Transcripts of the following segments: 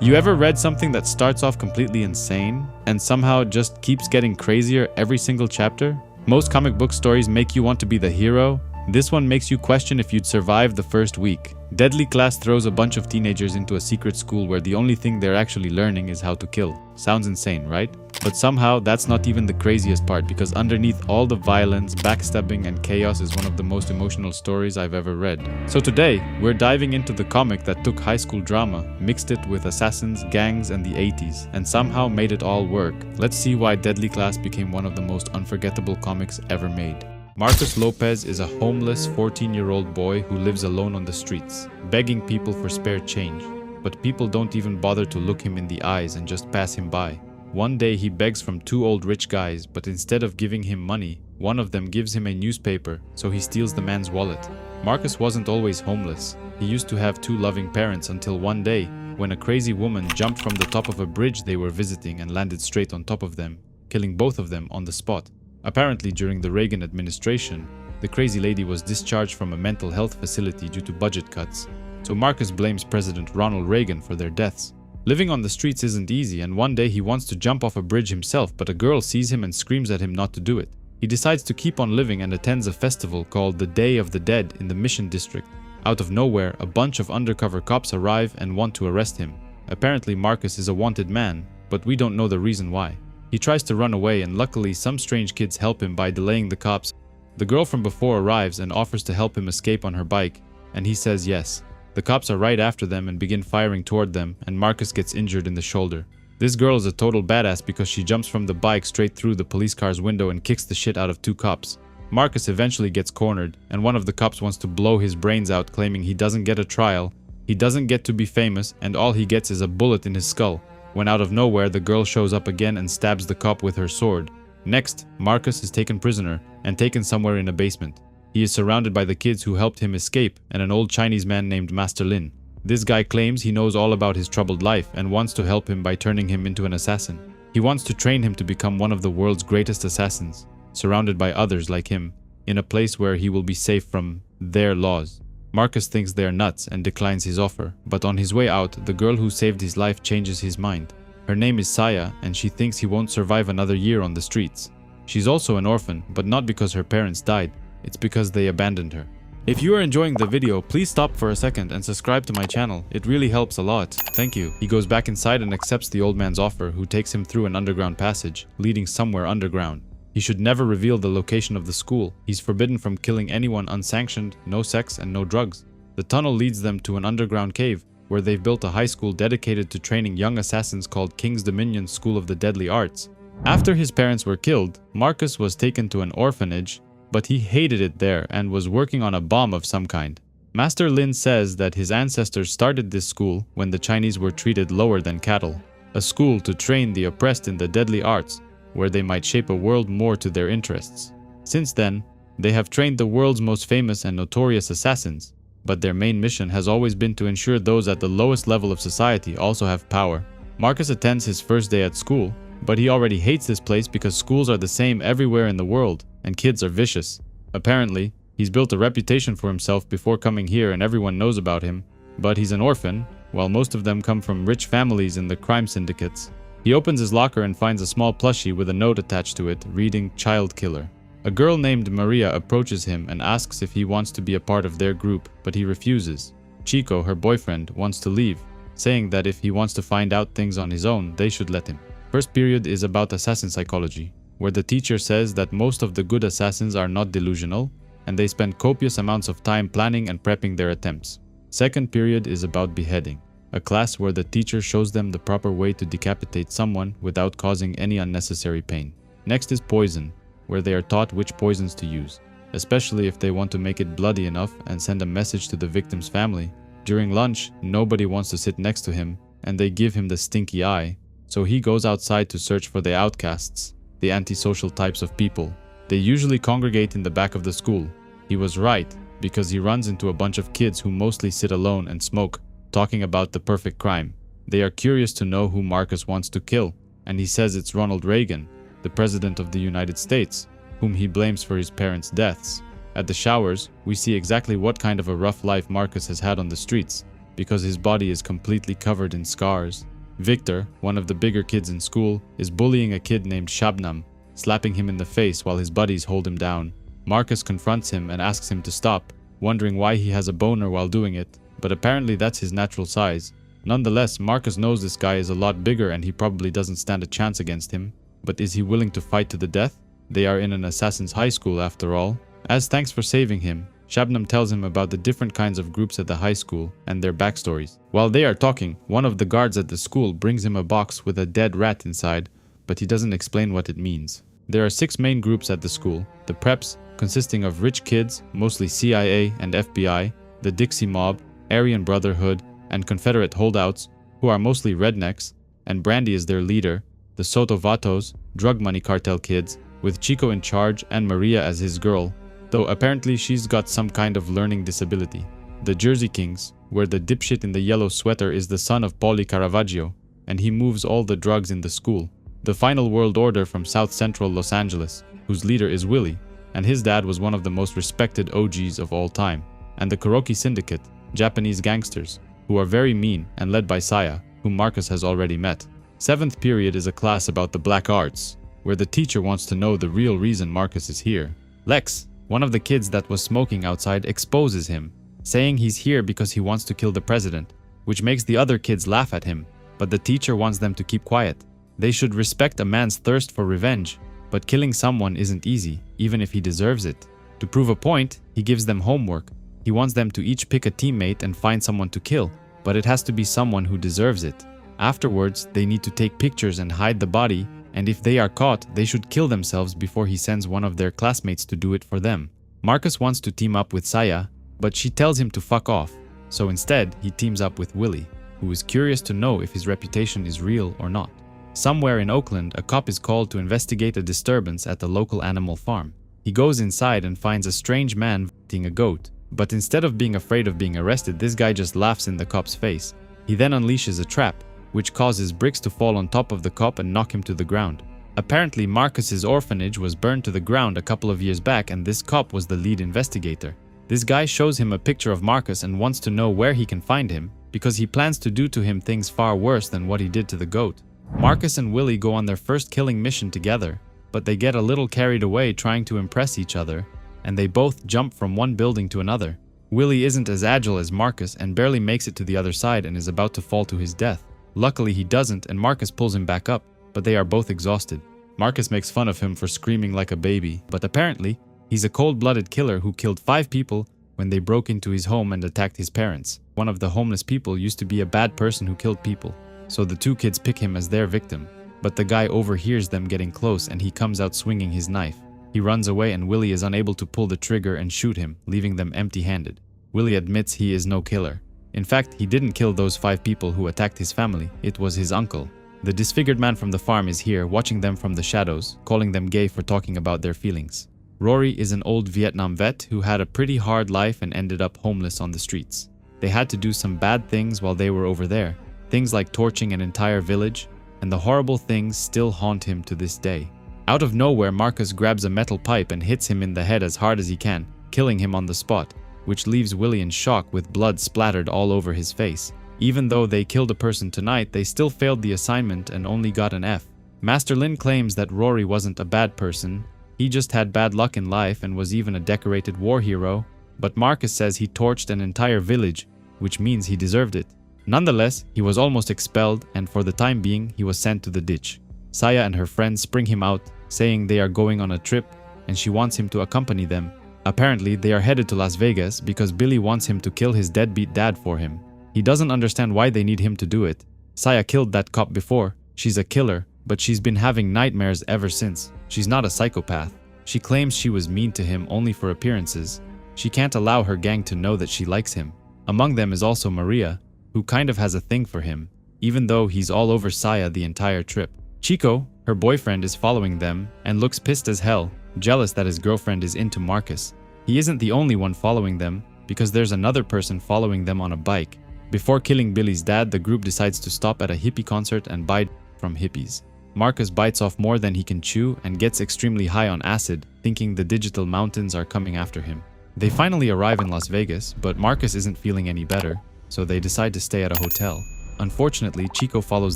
You ever read something that starts off completely insane and somehow just keeps getting crazier every single chapter? Most comic book stories make you want to be the hero. This one makes you question if you'd survive the first week. Deadly Class throws a bunch of teenagers into a secret school where the only thing they're actually learning is how to kill. Sounds insane, right? But somehow, that's not even the craziest part, because underneath all the violence, backstabbing, and chaos is one of the most emotional stories I've ever read. So today, we're diving into the comic that took high school drama, mixed it with assassins, gangs, and the 80s, and somehow made it all work. Let's see why Deadly Class became one of the most unforgettable comics ever made. Marcus Lopez is a homeless 14-year-old boy who lives alone on the streets, begging people for spare change. But people don't even bother to look him in the eyes and just pass him by. One day he begs from two old rich guys, but instead of giving him money, one of them gives him a newspaper, so he steals the man's wallet. Marcus wasn't always homeless. He used to have two loving parents until one day, when a crazy woman jumped from the top of a bridge they were visiting and landed straight on top of them, killing both of them on the spot. Apparently, during the Reagan administration, the crazy lady was discharged from a mental health facility due to budget cuts, so Marcus blames President Ronald Reagan for their deaths. Living on the streets isn't easy, and one day he wants to jump off a bridge himself, but a girl sees him and screams at him not to do it. He decides to keep on living and attends a festival called the Day of the Dead in the Mission District. Out of nowhere, a bunch of undercover cops arrive and want to arrest him. Apparently, Marcus is a wanted man, but we don't know the reason why. He tries to run away, and luckily some strange kids help him by delaying the cops. The girl from before arrives and offers to help him escape on her bike, and he says yes. The cops are right after them and begin firing toward them, and Marcus gets injured in the shoulder. This girl is a total badass because she jumps from the bike straight through the police car's window and kicks the shit out of two cops. Marcus eventually gets cornered, and one of the cops wants to blow his brains out, claiming he doesn't get a trial, he doesn't get to be famous, and all he gets is a bullet in his skull. When out of nowhere, the girl shows up again and stabs the cop with her sword. Next, Marcus is taken prisoner and taken somewhere in a basement. He is surrounded by the kids who helped him escape and an old Chinese man named Master Lin. This guy claims he knows all about his troubled life and wants to help him by turning him into an assassin. He wants to train him to become one of the world's greatest assassins, surrounded by others like him, in a place where he will be safe from their laws. Marcus thinks they're nuts and declines his offer, but on his way out, the girl who saved his life changes his mind. Her name is Saya, and she thinks he won't survive another year on the streets. She's also an orphan, but not because her parents died, it's because they abandoned her. If you are enjoying the video, please stop for a second and subscribe to my channel. It really helps a lot. Thank you. He goes back inside and accepts the old man's offer, who takes him through an underground passage, leading somewhere underground. He should never reveal the location of the school. He's forbidden from killing anyone unsanctioned, no sex, and no drugs. The tunnel leads them to an underground cave, where they've built a high school dedicated to training young assassins called King's Dominion School of the Deadly Arts. After his parents were killed, Marcus was taken to an orphanage, but he hated it there and was working on a bomb of some kind. Master Lin says that his ancestors started this school when the Chinese were treated lower than cattle, a school to train the oppressed in the deadly arts, where they might shape a world more to their interests. Since then, they have trained the world's most famous and notorious assassins, but their main mission has always been to ensure those at the lowest level of society also have power. Marcus attends his first day at school, but he already hates this place because schools are the same everywhere in the world, and kids are vicious. Apparently, he's built a reputation for himself before coming here and everyone knows about him, but he's an orphan, while most of them come from rich families in the crime syndicates. He opens his locker and finds a small plushie with a note attached to it reading "Child Killer." A girl named Maria approaches him and asks if he wants to be a part of their group, but he refuses. Chico, her boyfriend, wants to leave, saying that if he wants to find out things on his own, they should let him. First period is about assassin psychology, where the teacher says that most of the good assassins are not delusional, and they spend copious amounts of time planning and prepping their attempts. Second period is about beheading, a class where the teacher shows them the proper way to decapitate someone without causing any unnecessary pain. Next is poison, where they are taught which poisons to use, especially if they want to make it bloody enough and send a message to the victim's family. During lunch, nobody wants to sit next to him, and they give him the stinky eye, so he goes outside to search for the outcasts, the antisocial types of people. They usually congregate in the back of the school. He was right, because he runs into a bunch of kids who mostly sit alone and smoke, talking about the perfect crime. They are curious to know who Marcus wants to kill, and he says it's Ronald Reagan, the President of the United States, whom he blames for his parents' deaths. At the showers, we see exactly what kind of a rough life Marcus has had on the streets. because his body is completely covered in scars. Victor, one of the bigger kids in school, is bullying a kid named Shabnam, slapping him in the face while his buddies hold him down. Marcus confronts him and asks him to stop, wondering why he has a boner while doing it, but apparently that's his natural size. Nonetheless, Marcus knows this guy is a lot bigger and he probably doesn't stand a chance against him, but is he willing to fight to the death? They are in an assassin's high school after all. As thanks for saving him, Shabnam tells him about the different kinds of groups at the high school and their backstories. While they are talking, one of the guards at the school brings him a box with a dead rat inside, but he doesn't explain what it means. There are 6 main groups at the school: the Preps, consisting of rich kids, mostly CIA and FBI, the Dixie Mob, Aryan Brotherhood, and Confederate holdouts, who are mostly rednecks, and Brandy is their leader, the Soto Vatos, drug money cartel kids, with Chico in charge and Maria as his girl, though apparently she's got some kind of learning disability. The Jersey Kings, where the dipshit in the yellow sweater is the son of Paulie Caravaggio, and he moves all the drugs in the school. The Final World Order from South Central Los Angeles, whose leader is Willie, and his dad was one of the most respected OGs of all time. And the Kuroki Syndicate, Japanese gangsters, who are very mean and led by Saya, whom Marcus has already met. 7th period is a class about the black arts, where the teacher wants to know the real reason Marcus is here. Lex, one of the kids that was smoking outside, exposes him, saying he's here because he wants to kill the president, which makes the other kids laugh at him, but the teacher wants them to keep quiet. They should respect a man's thirst for revenge, but killing someone isn't easy, even if he deserves it. To prove a point, he gives them homework. He wants them to each pick a teammate and find someone to kill, but it has to be someone who deserves it. Afterwards, they need to take pictures and hide the body, and if they are caught, they should kill themselves before he sends one of their classmates to do it for them. Marcus wants to team up with Saya, but she tells him to fuck off, so instead he teams up with Willie, who is curious to know if his reputation is real or not. Somewhere in Oakland, a cop is called to investigate a disturbance at the local animal farm. He goes inside and finds a strange man eating a goat, but instead of being afraid of being arrested, this guy just laughs in the cop's face. He then unleashes a trap, which causes bricks to fall on top of the cop and knock him to the ground. Apparently, Marcus's orphanage was burned to the ground a couple of years back, and this cop was the lead investigator. This guy shows him a picture of Marcus and wants to know where he can find him, because he plans to do to him things far worse than what he did to the goat. Marcus and Willie go on their first killing mission together, but they get a little carried away trying to impress each other, and they both jump from one building to another. Willie isn't as agile as Marcus and barely makes it to the other side and is about to fall to his death. Luckily he doesn't, and Marcus pulls him back up, but they are both exhausted. Marcus makes fun of him for screaming like a baby, but apparently, he's a cold-blooded killer who killed 5 people when they broke into his home and attacked his parents. One of the homeless people used to be a bad person who killed people, so the 2 kids pick him as their victim. But the guy overhears them getting close and he comes out swinging his knife. He runs away and Willie is unable to pull the trigger and shoot him, leaving them empty-handed. Willie admits he is no killer. In fact, he didn't kill those 5 people who attacked his family. It was his uncle. The disfigured man from the farm is here, watching them from the shadows, calling them gay for talking about their feelings. Rory is an old Vietnam vet who had a pretty hard life and ended up homeless on the streets. They had to do some bad things while they were over there. Things like torching an entire village, and the horrible things still haunt him to this day. Out of nowhere, Marcus grabs a metal pipe and hits him in the head as hard as he can, killing him on the spot, which leaves Willie in shock with blood splattered all over his face. Even though they killed a person tonight, they still failed the assignment and only got an F. Master Lin claims that Rory wasn't a bad person, he just had bad luck in life and was even a decorated war hero, but Marcus says he torched an entire village, which means he deserved it. Nonetheless, he was almost expelled, and for the time being, he was sent to the ditch. Saya and her friends spring him out, saying they are going on a trip, and she wants him to accompany them. Apparently, they are headed to Las Vegas because Billy wants him to kill his deadbeat dad for him. He doesn't understand why they need him to do it. Saya killed that cop before. She's a killer, but she's been having nightmares ever since. She's not a psychopath. She claims she was mean to him only for appearances. She can't allow her gang to know that she likes him. Among them is also Maria, who kind of has a thing for him, even though he's all over Saya the entire trip. Chico, her boyfriend, is following them and looks pissed as hell, jealous that his girlfriend is into Marcus. He isn't the only one following them, because there's another person following them on a bike. Before killing Billy's dad, the group decides to stop at a hippie concert and buy from hippies. Marcus bites off more than he can chew and gets extremely high on acid, thinking the digital mountains are coming after him. They finally arrive in Las Vegas, but Marcus isn't feeling any better, so they decide to stay at a hotel. Unfortunately, Chico follows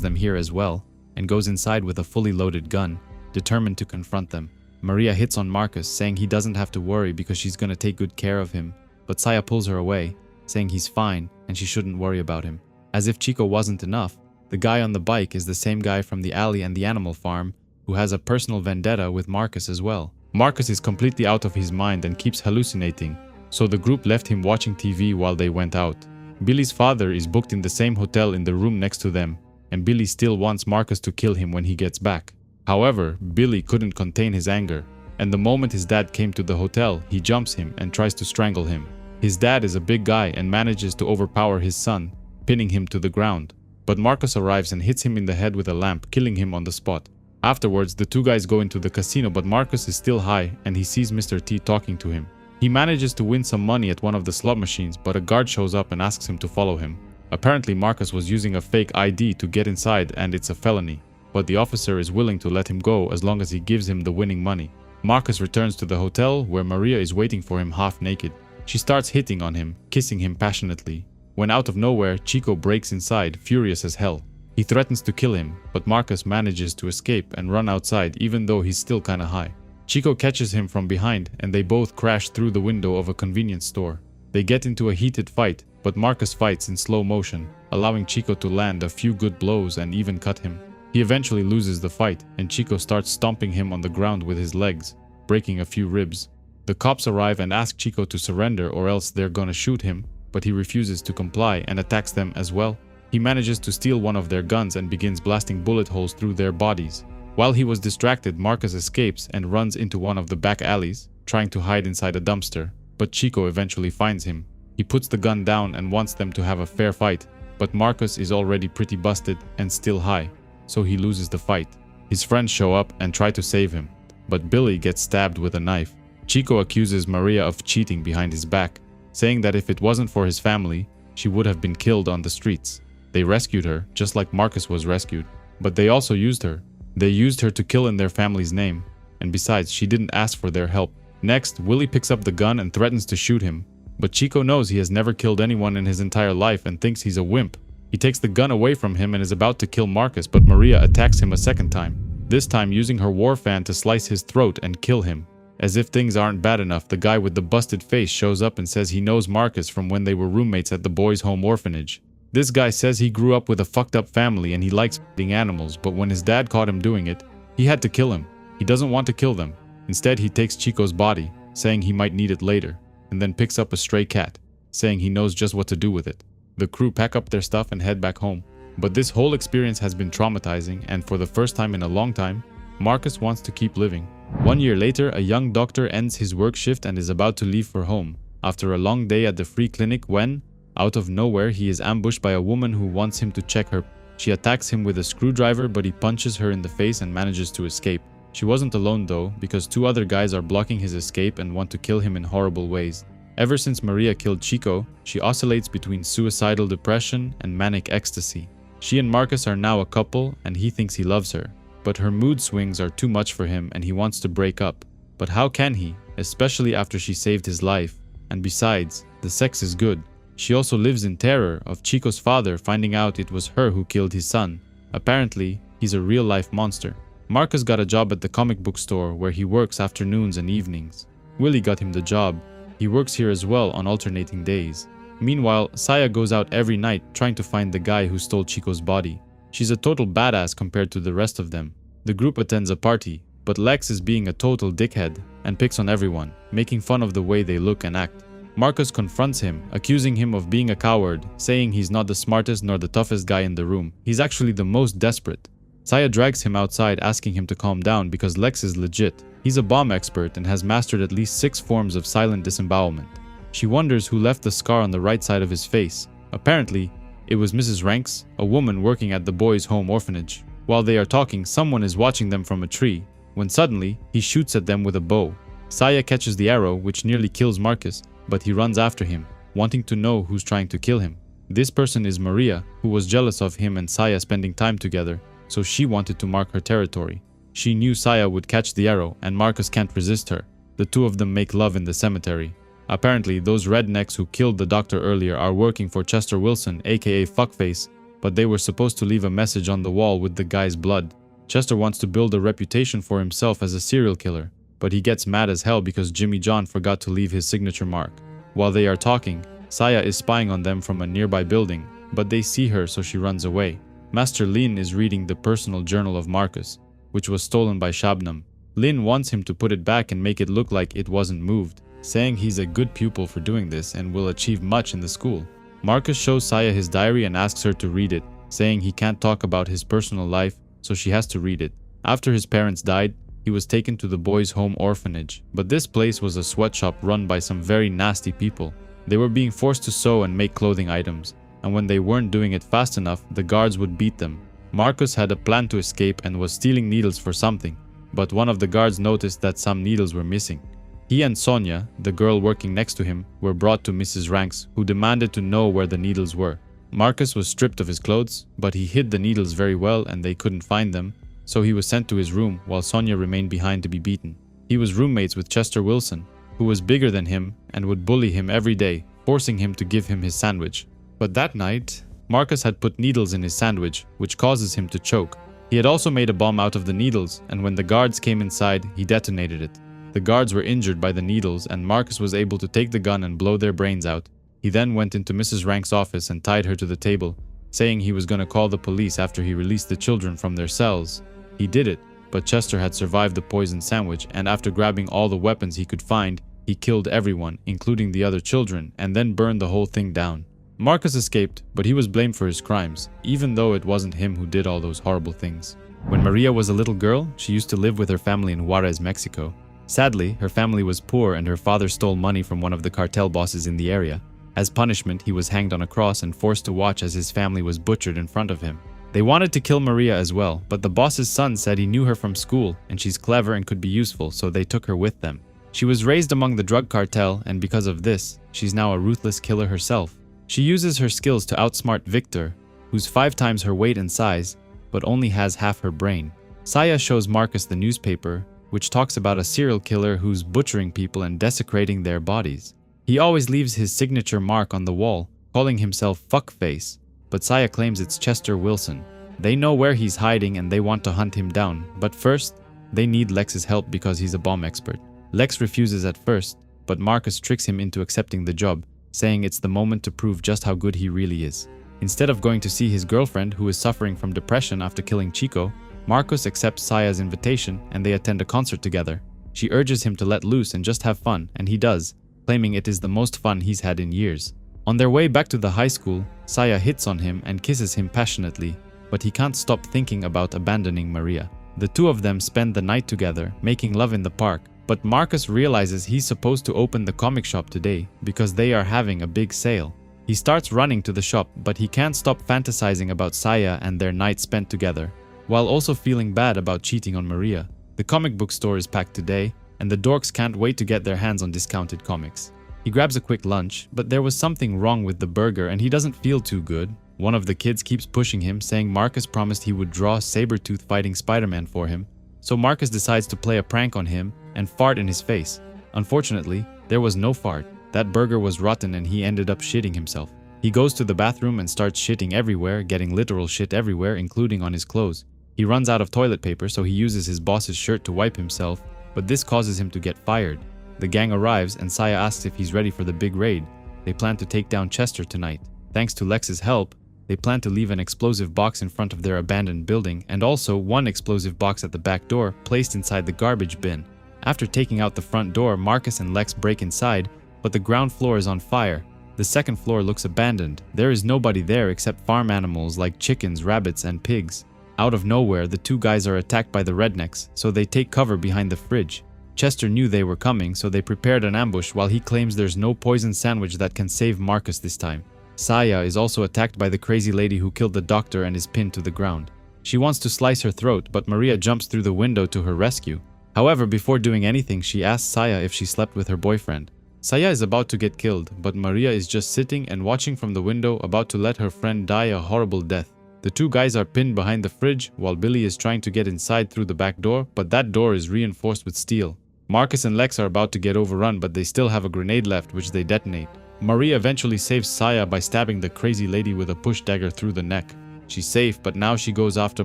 them here as well and goes inside with a fully loaded gun, determined to confront them. Maria hits on Marcus, saying he doesn't have to worry because she's gonna take good care of him, but Saya pulls her away, saying he's fine and she shouldn't worry about him. As if Chico wasn't enough, the guy on the bike is the same guy from the alley and the animal farm who has a personal vendetta with Marcus as well. Marcus is completely out of his mind and keeps hallucinating, so the group left him watching TV while they went out. Billy's father is booked in the same hotel in the room next to them, and Billy still wants Marcus to kill him when he gets back. However, Billy couldn't contain his anger, and the moment his dad came to the hotel, he jumps him and tries to strangle him. His dad is a big guy and manages to overpower his son, pinning him to the ground. But Marcus arrives and hits him in the head with a lamp, killing him on the spot. Afterwards, the two guys go into the casino, but Marcus is still high and he sees Mr. T talking to him. He manages to win some money at one of the slot machines, but a guard shows up and asks him to follow him. Apparently, Marcus was using a fake ID to get inside and it's a felony, but the officer is willing to let him go as long as he gives him the winning money. Marcus returns to the hotel where Maria is waiting for him half naked. She starts hitting on him, kissing him passionately. When out of nowhere, Chico breaks inside, furious as hell. He threatens to kill him, but Marcus manages to escape and run outside even though he's still kinda high. Chico catches him from behind and they both crash through the window of a convenience store. They get into a heated fight, but Marcus fights in slow motion, allowing Chico to land a few good blows and even cut him. He eventually loses the fight and Chico starts stomping him on the ground with his legs, breaking a few ribs. The cops arrive and ask Chico to surrender or else they're gonna shoot him, but he refuses to comply and attacks them as well. He manages to steal one of their guns and begins blasting bullet holes through their bodies. While he was distracted, Marcus escapes and runs into one of the back alleys, trying to hide inside a dumpster, but Chico eventually finds him. He puts the gun down and wants them to have a fair fight, but Marcus is already pretty busted and still high, so he loses the fight. His friends show up and try to save him, but Billy gets stabbed with a knife. Chico accuses Maria of cheating behind his back, saying that if it wasn't for his family, she would have been killed on the streets. They rescued her, just like Marcus was rescued, but they also used her. They used her to kill in their family's name, and besides, she didn't ask for their help. Next, Willie picks up the gun and threatens to shoot him, but Chico knows he has never killed anyone in his entire life and thinks he's a wimp. He takes the gun away from him and is about to kill Marcus, but Maria attacks him a second time, this time using her war fan to slice his throat and kill him. As if things aren't bad enough, the guy with the busted face shows up and says he knows Marcus from when they were roommates at the boys' home orphanage. This guy says he grew up with a fucked up family and he likes eating animals, but when his dad caught him doing it, he had to kill him. He doesn't want to kill them. Instead, he takes Chico's body, saying he might need it later, and then picks up a stray cat, saying he knows just what to do with it. The crew pack up their stuff and head back home. But this whole experience has been traumatizing, and for the first time in a long time, Marcus wants to keep living. 1 year later, a young doctor ends his work shift and is about to leave for home, after a long day at the free clinic when, out of nowhere, he is ambushed by a woman who wants him to check her. She attacks him with a screwdriver, but he punches her in the face and manages to escape. She wasn't alone though, because two other guys are blocking his escape and want to kill him in horrible ways. Ever since Maria killed Chico, she oscillates between suicidal depression and manic ecstasy. She and Marcus are now a couple and he thinks he loves her. But her mood swings are too much for him and he wants to break up. But how can he, especially after she saved his life? And besides, the sex is good. She also lives in terror of Chico's father finding out it was her who killed his son. Apparently, he's a real-life monster. Marcus got a job at the comic book store where he works afternoons and evenings. Willie got him the job. He works here as well on alternating days. Meanwhile, Saya goes out every night trying to find the guy who stole Chico's body. She's a total badass compared to the rest of them. The group attends a party, but Lex is being a total dickhead and picks on everyone, making fun of the way they look and act. Marcus confronts him, accusing him of being a coward, saying he's not the smartest nor the toughest guy in the room. He's actually the most desperate. Saya drags him outside, asking him to calm down because Lex is legit. He's a bomb expert and has mastered at least 6 forms of silent disembowelment. She wonders who left the scar on the right side of his face. Apparently, it was Mrs. Ranks, a woman working at the boys' home orphanage. While they are talking, someone is watching them from a tree, when suddenly, he shoots at them with a bow. Saya catches the arrow, which nearly kills Marcus, but he runs after him, wanting to know who's trying to kill him. This person is Maria, who was jealous of him and Saya spending time together, so she wanted to mark her territory. She knew Saya would catch the arrow, and Marcus can't resist her. The two of them make love in the cemetery. Apparently, those rednecks who killed the doctor earlier are working for Chester Wilson, aka Fuckface, but they were supposed to leave a message on the wall with the guy's blood. Chester wants to build a reputation for himself as a serial killer, but he gets mad as hell because Jimmy John forgot to leave his signature mark. While they are talking, Saya is spying on them from a nearby building, but they see her so she runs away. Master Lin is reading the personal journal of Marcus, which was stolen by Shabnam. Lin wants him to put it back and make it look like it wasn't moved, saying he's a good pupil for doing this and will achieve much in the school. Marcus shows Saya his diary and asks her to read it, saying he can't talk about his personal life, so she has to read it. After his parents died, he was taken to the boys' home orphanage, but this place was a sweatshop run by some very nasty people. They were being forced to sew and make clothing items, and when they weren't doing it fast enough, the guards would beat them. Marcus had a plan to escape and was stealing needles for something, but one of the guards noticed that some needles were missing. He and Sonia, the girl working next to him, were brought to Mrs. Ranks, who demanded to know where the needles were. Marcus was stripped of his clothes, but he hid the needles very well and they couldn't find them, so he was sent to his room while Sonia remained behind to be beaten. He was roommates with Chester Wilson, who was bigger than him and would bully him every day, forcing him to give him his sandwich. But that night, Marcus had put needles in his sandwich, which causes him to choke. He had also made a bomb out of the needles, and when the guards came inside, he detonated it. The guards were injured by the needles, and Marcus was able to take the gun and blow their brains out. He then went into Mrs. Rank's office and tied her to the table, saying he was going to call the police after he released the children from their cells. He did it, but Chester had survived the poisoned sandwich, and after grabbing all the weapons he could find, he killed everyone, including the other children, and then burned the whole thing down. Marcus escaped, but he was blamed for his crimes, even though it wasn't him who did all those horrible things. When Maria was a little girl, she used to live with her family in Juarez, Mexico. Sadly, her family was poor and her father stole money from one of the cartel bosses in the area. As punishment, he was hanged on a cross and forced to watch as his family was butchered in front of him. They wanted to kill Maria as well, but the boss's son said he knew her from school and she's clever and could be useful, so they took her with them. She was raised among the drug cartel, and because of this, she's now a ruthless killer herself. She uses her skills to outsmart Victor, who's 5 times her weight and size, but only has half her brain. Saya shows Marcus the newspaper, which talks about a serial killer who's butchering people and desecrating their bodies. He always leaves his signature mark on the wall, calling himself Fuckface, but Saya claims it's Chester Wilson. They know where he's hiding and they want to hunt him down, but first, they need Lex's help because he's a bomb expert. Lex refuses at first, but Marcus tricks him into accepting the job, saying it's the moment to prove just how good he really is. Instead of going to see his girlfriend, who is suffering from depression after killing Chico, Marcus accepts Saya's invitation and they attend a concert together. She urges him to let loose and just have fun, and he does, claiming it is the most fun he's had in years. On their way back to the high school, Saya hits on him and kisses him passionately, but he can't stop thinking about abandoning Maria. The two of them spend the night together, making love in the park, but Marcus realizes he's supposed to open the comic shop today because they are having a big sale. He starts running to the shop, but he can't stop fantasizing about Saya and their night spent together, while also feeling bad about cheating on Maria. The comic book store is packed today, and the dorks can't wait to get their hands on discounted comics. He grabs a quick lunch, but there was something wrong with the burger and he doesn't feel too good. One of the kids keeps pushing him, saying Marcus promised he would draw Sabretooth fighting Spider-Man for him, so Marcus decides to play a prank on him and fart in his face. Unfortunately, there was no fart. That burger was rotten and he ended up shitting himself. He goes to the bathroom and starts shitting everywhere, getting literal shit everywhere, including on his clothes. He runs out of toilet paper, so he uses his boss's shirt to wipe himself, but this causes him to get fired. The gang arrives and Saya asks if he's ready for the big raid. They plan to take down Chester tonight. Thanks to Lex's help, they plan to leave an explosive box in front of their abandoned building and also one explosive box at the back door placed inside the garbage bin. After taking out the front door, Marcus and Lex break inside, but the ground floor is on fire. The second floor looks abandoned. There is nobody there except farm animals like chickens, rabbits, and pigs. Out of nowhere, the two guys are attacked by the rednecks, so they take cover behind the fridge. Chester knew they were coming, so they prepared an ambush while he claims there's no poison sandwich that can save Marcus this time. Saya is also attacked by the crazy lady who killed the doctor and is pinned to the ground. She wants to slice her throat, but Maria jumps through the window to her rescue. However, before doing anything, she asks Saya if she slept with her boyfriend. Saya is about to get killed, but Maria is just sitting and watching from the window, about to let her friend die a horrible death. The two guys are pinned behind the fridge while Billy is trying to get inside through the back door, but that door is reinforced with steel. Marcus and Lex are about to get overrun, but they still have a grenade left, which they detonate. Maria eventually saves Saya by stabbing the crazy lady with a push dagger through the neck. She's safe, but now she goes after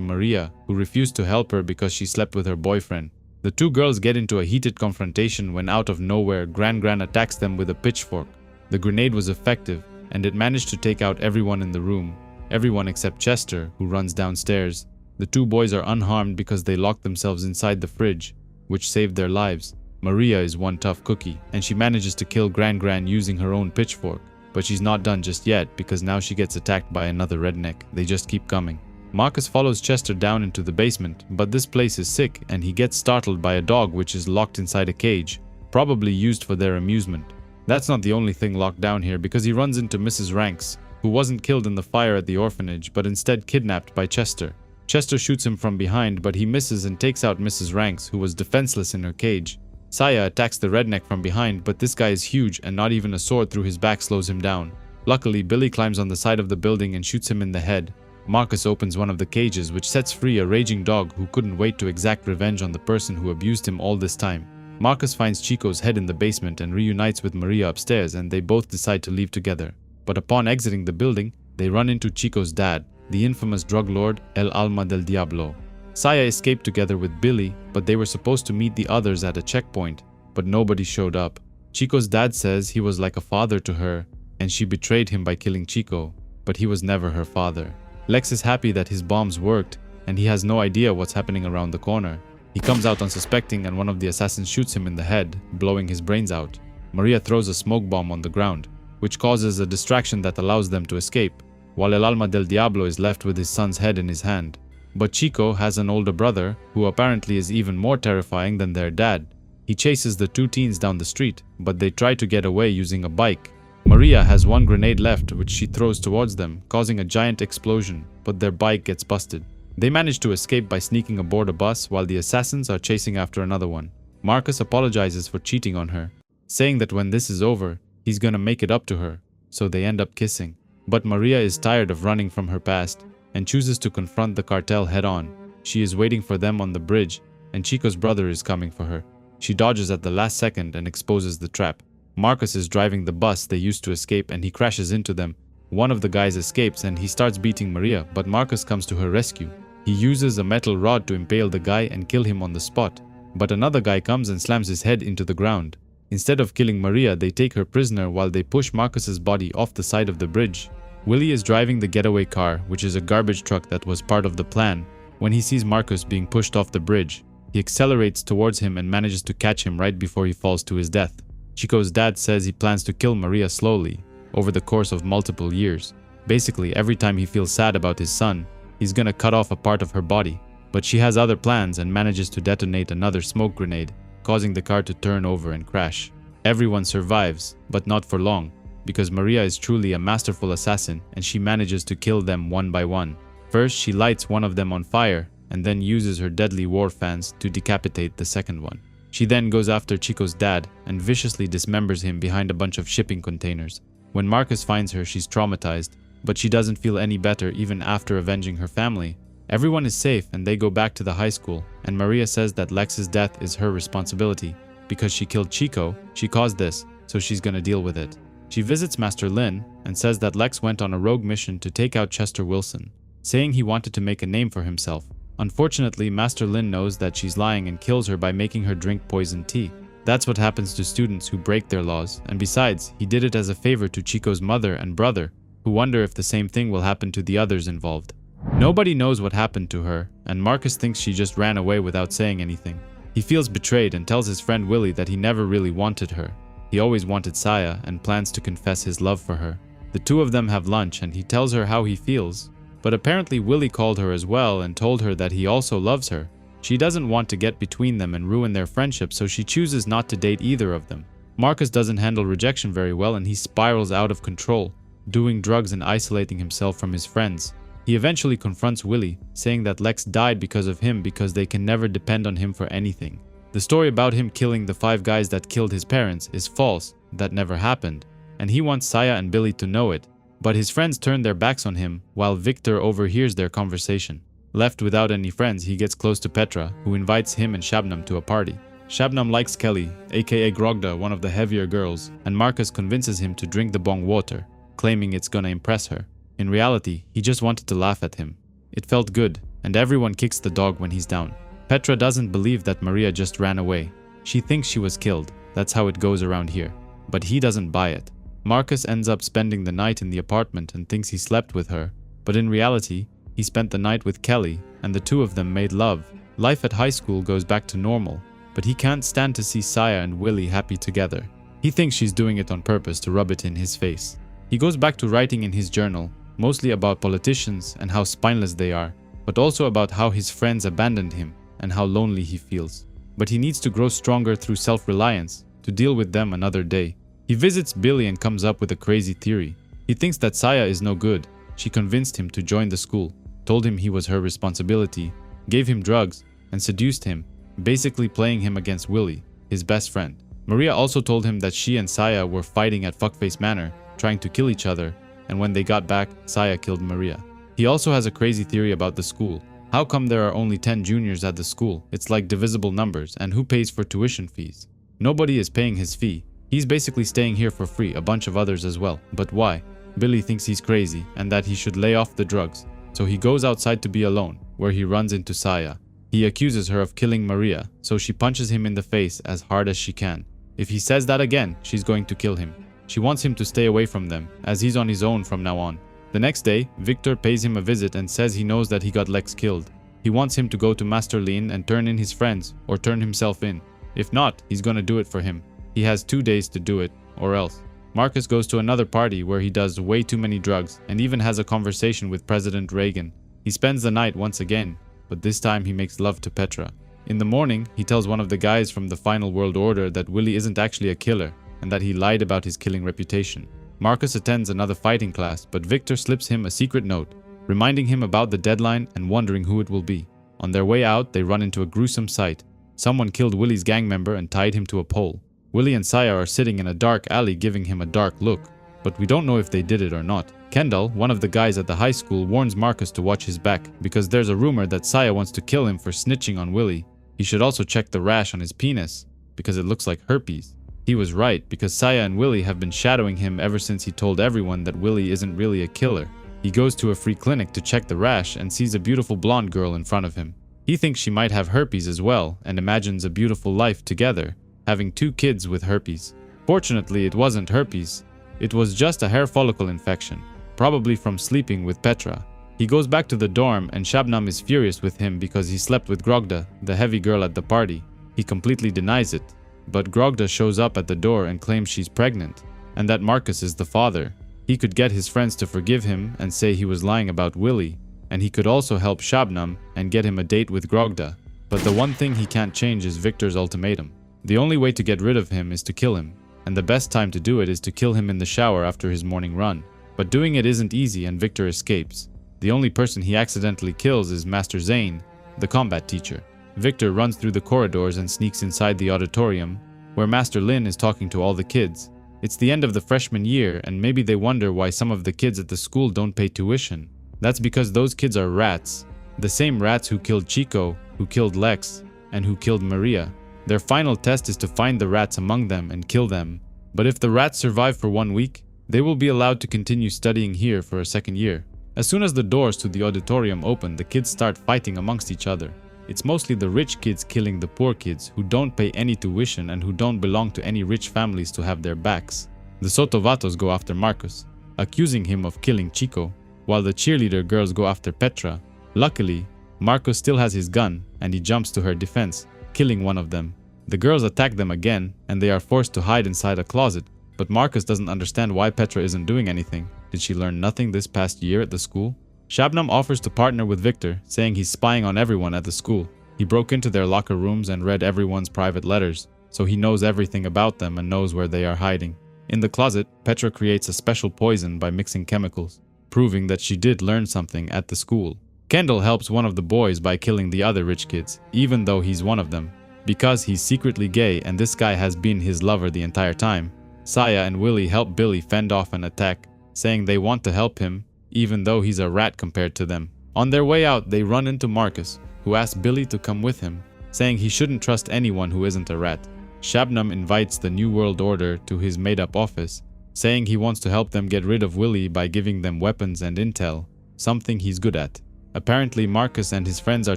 Maria, who refused to help her because she slept with her boyfriend. The two girls get into a heated confrontation when out of nowhere, Gran attacks them with a pitchfork. The grenade was effective, and it managed to take out everyone in the room. Everyone except Chester, who runs downstairs. The two boys are unharmed because they locked themselves inside the fridge, which saved their lives. Maria is one tough cookie, and she manages to kill Gran using her own pitchfork. But she's not done just yet, because now she gets attacked by another redneck. They just keep coming. Marcus follows Chester down into the basement, but this place is sick, and he gets startled by a dog which is locked inside a cage, probably used for their amusement. That's not the only thing locked down here, because he runs into Mrs. Ranks, who wasn't killed in the fire at the orphanage, but instead kidnapped by Chester. Chester shoots him from behind, but he misses and takes out Mrs. Ranks, who was defenseless in her cage. Saya attacks the redneck from behind, but this guy is huge and not even a sword through his back slows him down. Luckily, Billy climbs on the side of the building and shoots him in the head. Marcus opens one of the cages, which sets free a raging dog who couldn't wait to exact revenge on the person who abused him all this time. Marcus finds Chico's head in the basement and reunites with Maria upstairs, and they both decide to leave together. But upon exiting the building, they run into Chico's dad, the infamous drug lord El Alma del Diablo. Saya escaped together with Billy, but they were supposed to meet the others at a checkpoint, but nobody showed up. Chico's dad says he was like a father to her, and she betrayed him by killing Chico, but he was never her father. Lex is happy that his bombs worked, and he has no idea what's happening around the corner. He comes out unsuspecting, and one of the assassins shoots him in the head, blowing his brains out. Maria throws a smoke bomb on the ground, which causes a distraction that allows them to escape, while El Alma del Diablo is left with his son's head in his hand. But Chico has an older brother, who apparently is even more terrifying than their dad. He chases the two teens down the street, but they try to get away using a bike. Maria has one grenade left, which she throws towards them, causing a giant explosion, but their bike gets busted. They manage to escape by sneaking aboard a bus while the assassins are chasing after another one. Marcus apologizes for cheating on her, saying that when this is over, he's gonna make it up to her, so they end up kissing. But Maria is tired of running from her past, and chooses to confront the cartel head-on. She is waiting for them on the bridge, and Chico's brother is coming for her. She dodges at the last second and exposes the trap. Marcus is driving the bus they used to escape, and he crashes into them. One of the guys escapes and he starts beating Maria, but Marcus comes to her rescue. He uses a metal rod to impale the guy and kill him on the spot, but another guy comes and slams his head into the ground. Instead of killing Maria, they take her prisoner while they push Marcus's body off the side of the bridge. Willie is driving the getaway car, which is a garbage truck that was part of the plan. When he sees Marcus being pushed off the bridge, he accelerates towards him and manages to catch him right before he falls to his death. Chico's dad says he plans to kill Maria slowly, over the course of multiple years. Basically, every time he feels sad about his son, he's gonna cut off a part of her body. But she has other plans and manages to detonate another smoke grenade, causing the car to turn over and crash. Everyone survives, but not for long, because Maria is truly a masterful assassin and she manages to kill them one by one. First, she lights one of them on fire and then uses her deadly war fans to decapitate the second one. She then goes after Chico's dad and viciously dismembers him behind a bunch of shipping containers. When Marcus finds her, she's traumatized, but she doesn't feel any better even after avenging her family. Everyone is safe and they go back to the high school, and Maria says that Lex's death is her responsibility. Because she killed Chico, she caused this, so she's gonna deal with it. She visits Master Lin and says that Lex went on a rogue mission to take out Chester Wilson, saying he wanted to make a name for himself. Unfortunately, Master Lin knows that she's lying and kills her by making her drink poisoned tea. That's what happens to students who break their laws, and besides, he did it as a favor to Chico's mother and brother, who wonder if the same thing will happen to the others involved. Nobody knows what happened to her, and Marcus thinks she just ran away without saying anything. He feels betrayed and tells his friend Willie that he never really wanted her. He always wanted Saya and plans to confess his love for her. The two of them have lunch and he tells her how he feels. But apparently Willie called her as well and told her that he also loves her. She doesn't want to get between them and ruin their friendship, so she chooses not to date either of them. Marcus doesn't handle rejection very well and he spirals out of control, doing drugs and isolating himself from his friends. He eventually confronts Willie, saying that Lex died because of him because they can never depend on him for anything. The story about him killing the 5 guys that killed his parents is false, that never happened, and he wants Saya and Billy to know it. But his friends turn their backs on him while Victor overhears their conversation. Left without any friends, he gets close to Petra, who invites him and Shabnam to a party. Shabnam likes Kelly, aka Grogda, one of the heavier girls, and Marcus convinces him to drink the bong water, claiming it's gonna impress her. In reality, he just wanted to laugh at him. It felt good, and everyone kicks the dog when he's down. Petra doesn't believe that Maria just ran away. She thinks she was killed. That's how it goes around here. But he doesn't buy it. Marcus ends up spending the night in the apartment and thinks he slept with her, but in reality, he spent the night with Kelly, and the two of them made love. Life at high school goes back to normal, but he can't stand to see Saya and Willie happy together. He thinks she's doing it on purpose to rub it in his face. He goes back to writing in his journal, mostly about politicians and how spineless they are, but also about how his friends abandoned him and how lonely he feels. But he needs to grow stronger through self-reliance to deal with them another day. He visits Billy and comes up with a crazy theory. He thinks that Saya is no good. She convinced him to join the school, told him he was her responsibility, gave him drugs, and seduced him, basically playing him against Willie, his best friend. Maria also told him that she and Saya were fighting at Fuckface Manor, trying to kill each other, and when they got back, Saya killed Maria. He also has a crazy theory about the school. How come there are only 10 juniors at the school? It's like divisible numbers, and who pays for tuition fees? Nobody is paying his fee. He's basically staying here for free, a bunch of others as well. But why? Billy thinks he's crazy and that he should lay off the drugs. So he goes outside to be alone, where he runs into Saya. He accuses her of killing Maria, so she punches him in the face as hard as she can. If he says that again, she's going to kill him. She wants him to stay away from them, as he's on his own from now on. The next day, Victor pays him a visit and says he knows that he got Lex killed. He wants him to go to Master Lean and turn in his friends, or turn himself in. If not, he's gonna do it for him. He has 2 days to do it, or else. Marcus goes to another party where he does way too many drugs and even has a conversation with President Reagan. He spends the night once again, but this time he makes love to Petra. In the morning, he tells one of the guys from the Final World Order that Willie isn't actually a killer and that he lied about his killing reputation. Marcus attends another fighting class, but Victor slips him a secret note, reminding him about the deadline and wondering who it will be. On their way out, they run into a gruesome sight. Someone killed Willie's gang member and tied him to a pole. Willie and Saya are sitting in a dark alley giving him a dark look, but we don't know if they did it or not. Kendall, one of the guys at the high school, warns Marcus to watch his back because there's a rumor that Saya wants to kill him for snitching on Willie. He should also check the rash on his penis because it looks like herpes. He was right because Saya and Willie have been shadowing him ever since he told everyone that Willie isn't really a killer. He goes to a free clinic to check the rash and sees a beautiful blonde girl in front of him. He thinks she might have herpes as well and imagines a beautiful life together, having 2 kids with herpes. Fortunately, it wasn't herpes. It was just a hair follicle infection, probably from sleeping with Petra. He goes back to the dorm and Shabnam is furious with him because he slept with Grogda, the heavy girl at the party. He completely denies it, but Grogda shows up at the door and claims she's pregnant, and that Marcus is the father. He could get his friends to forgive him and say he was lying about Willie, and he could also help Shabnam and get him a date with Grogda. But the one thing he can't change is Victor's ultimatum. The only way to get rid of him is to kill him, and the best time to do it is to kill him in the shower after his morning run. But doing it isn't easy and Victor escapes. The only person he accidentally kills is Master Zane, the combat teacher. Victor runs through the corridors and sneaks inside the auditorium, where Master Lin is talking to all the kids. It's the end of the freshman year, and maybe they wonder why some of the kids at the school don't pay tuition. That's because those kids are rats. The same rats who killed Chico, who killed Lex, and who killed Maria. Their final test is to find the rats among them and kill them. But if the rats survive for 1 week, they will be allowed to continue studying here for a second year. As soon as the doors to the auditorium open, the kids start fighting amongst each other. It's mostly the rich kids killing the poor kids who don't pay any tuition and who don't belong to any rich families to have their backs. The Sotovatos go after Marcus, accusing him of killing Chico, while the cheerleader girls go after Petra. Luckily, Marcus still has his gun and he jumps to her defense, killing one of them. The girls attack them again and they are forced to hide inside a closet, but Marcus doesn't understand why Petra isn't doing anything. Did she learn nothing this past year at the school? Shabnam offers to partner with Victor, saying he's spying on everyone at the school. He broke into their locker rooms and read everyone's private letters, so he knows everything about them and knows where they are hiding. In the closet, Petra creates a special poison by mixing chemicals, proving that she did learn something at the school. Kendall helps one of the boys by killing the other rich kids, even though he's one of them, because he's secretly gay and this guy has been his lover the entire time. Saya and Willie help Billy fend off an attack, saying they want to help him, even though he's a rat compared to them. On their way out, they run into Marcus, who asks Billy to come with him, saying he shouldn't trust anyone who isn't a rat. Shabnam invites the New World Order to his made-up office, saying he wants to help them get rid of Willie by giving them weapons and intel, something he's good at. Apparently, Marcus and his friends are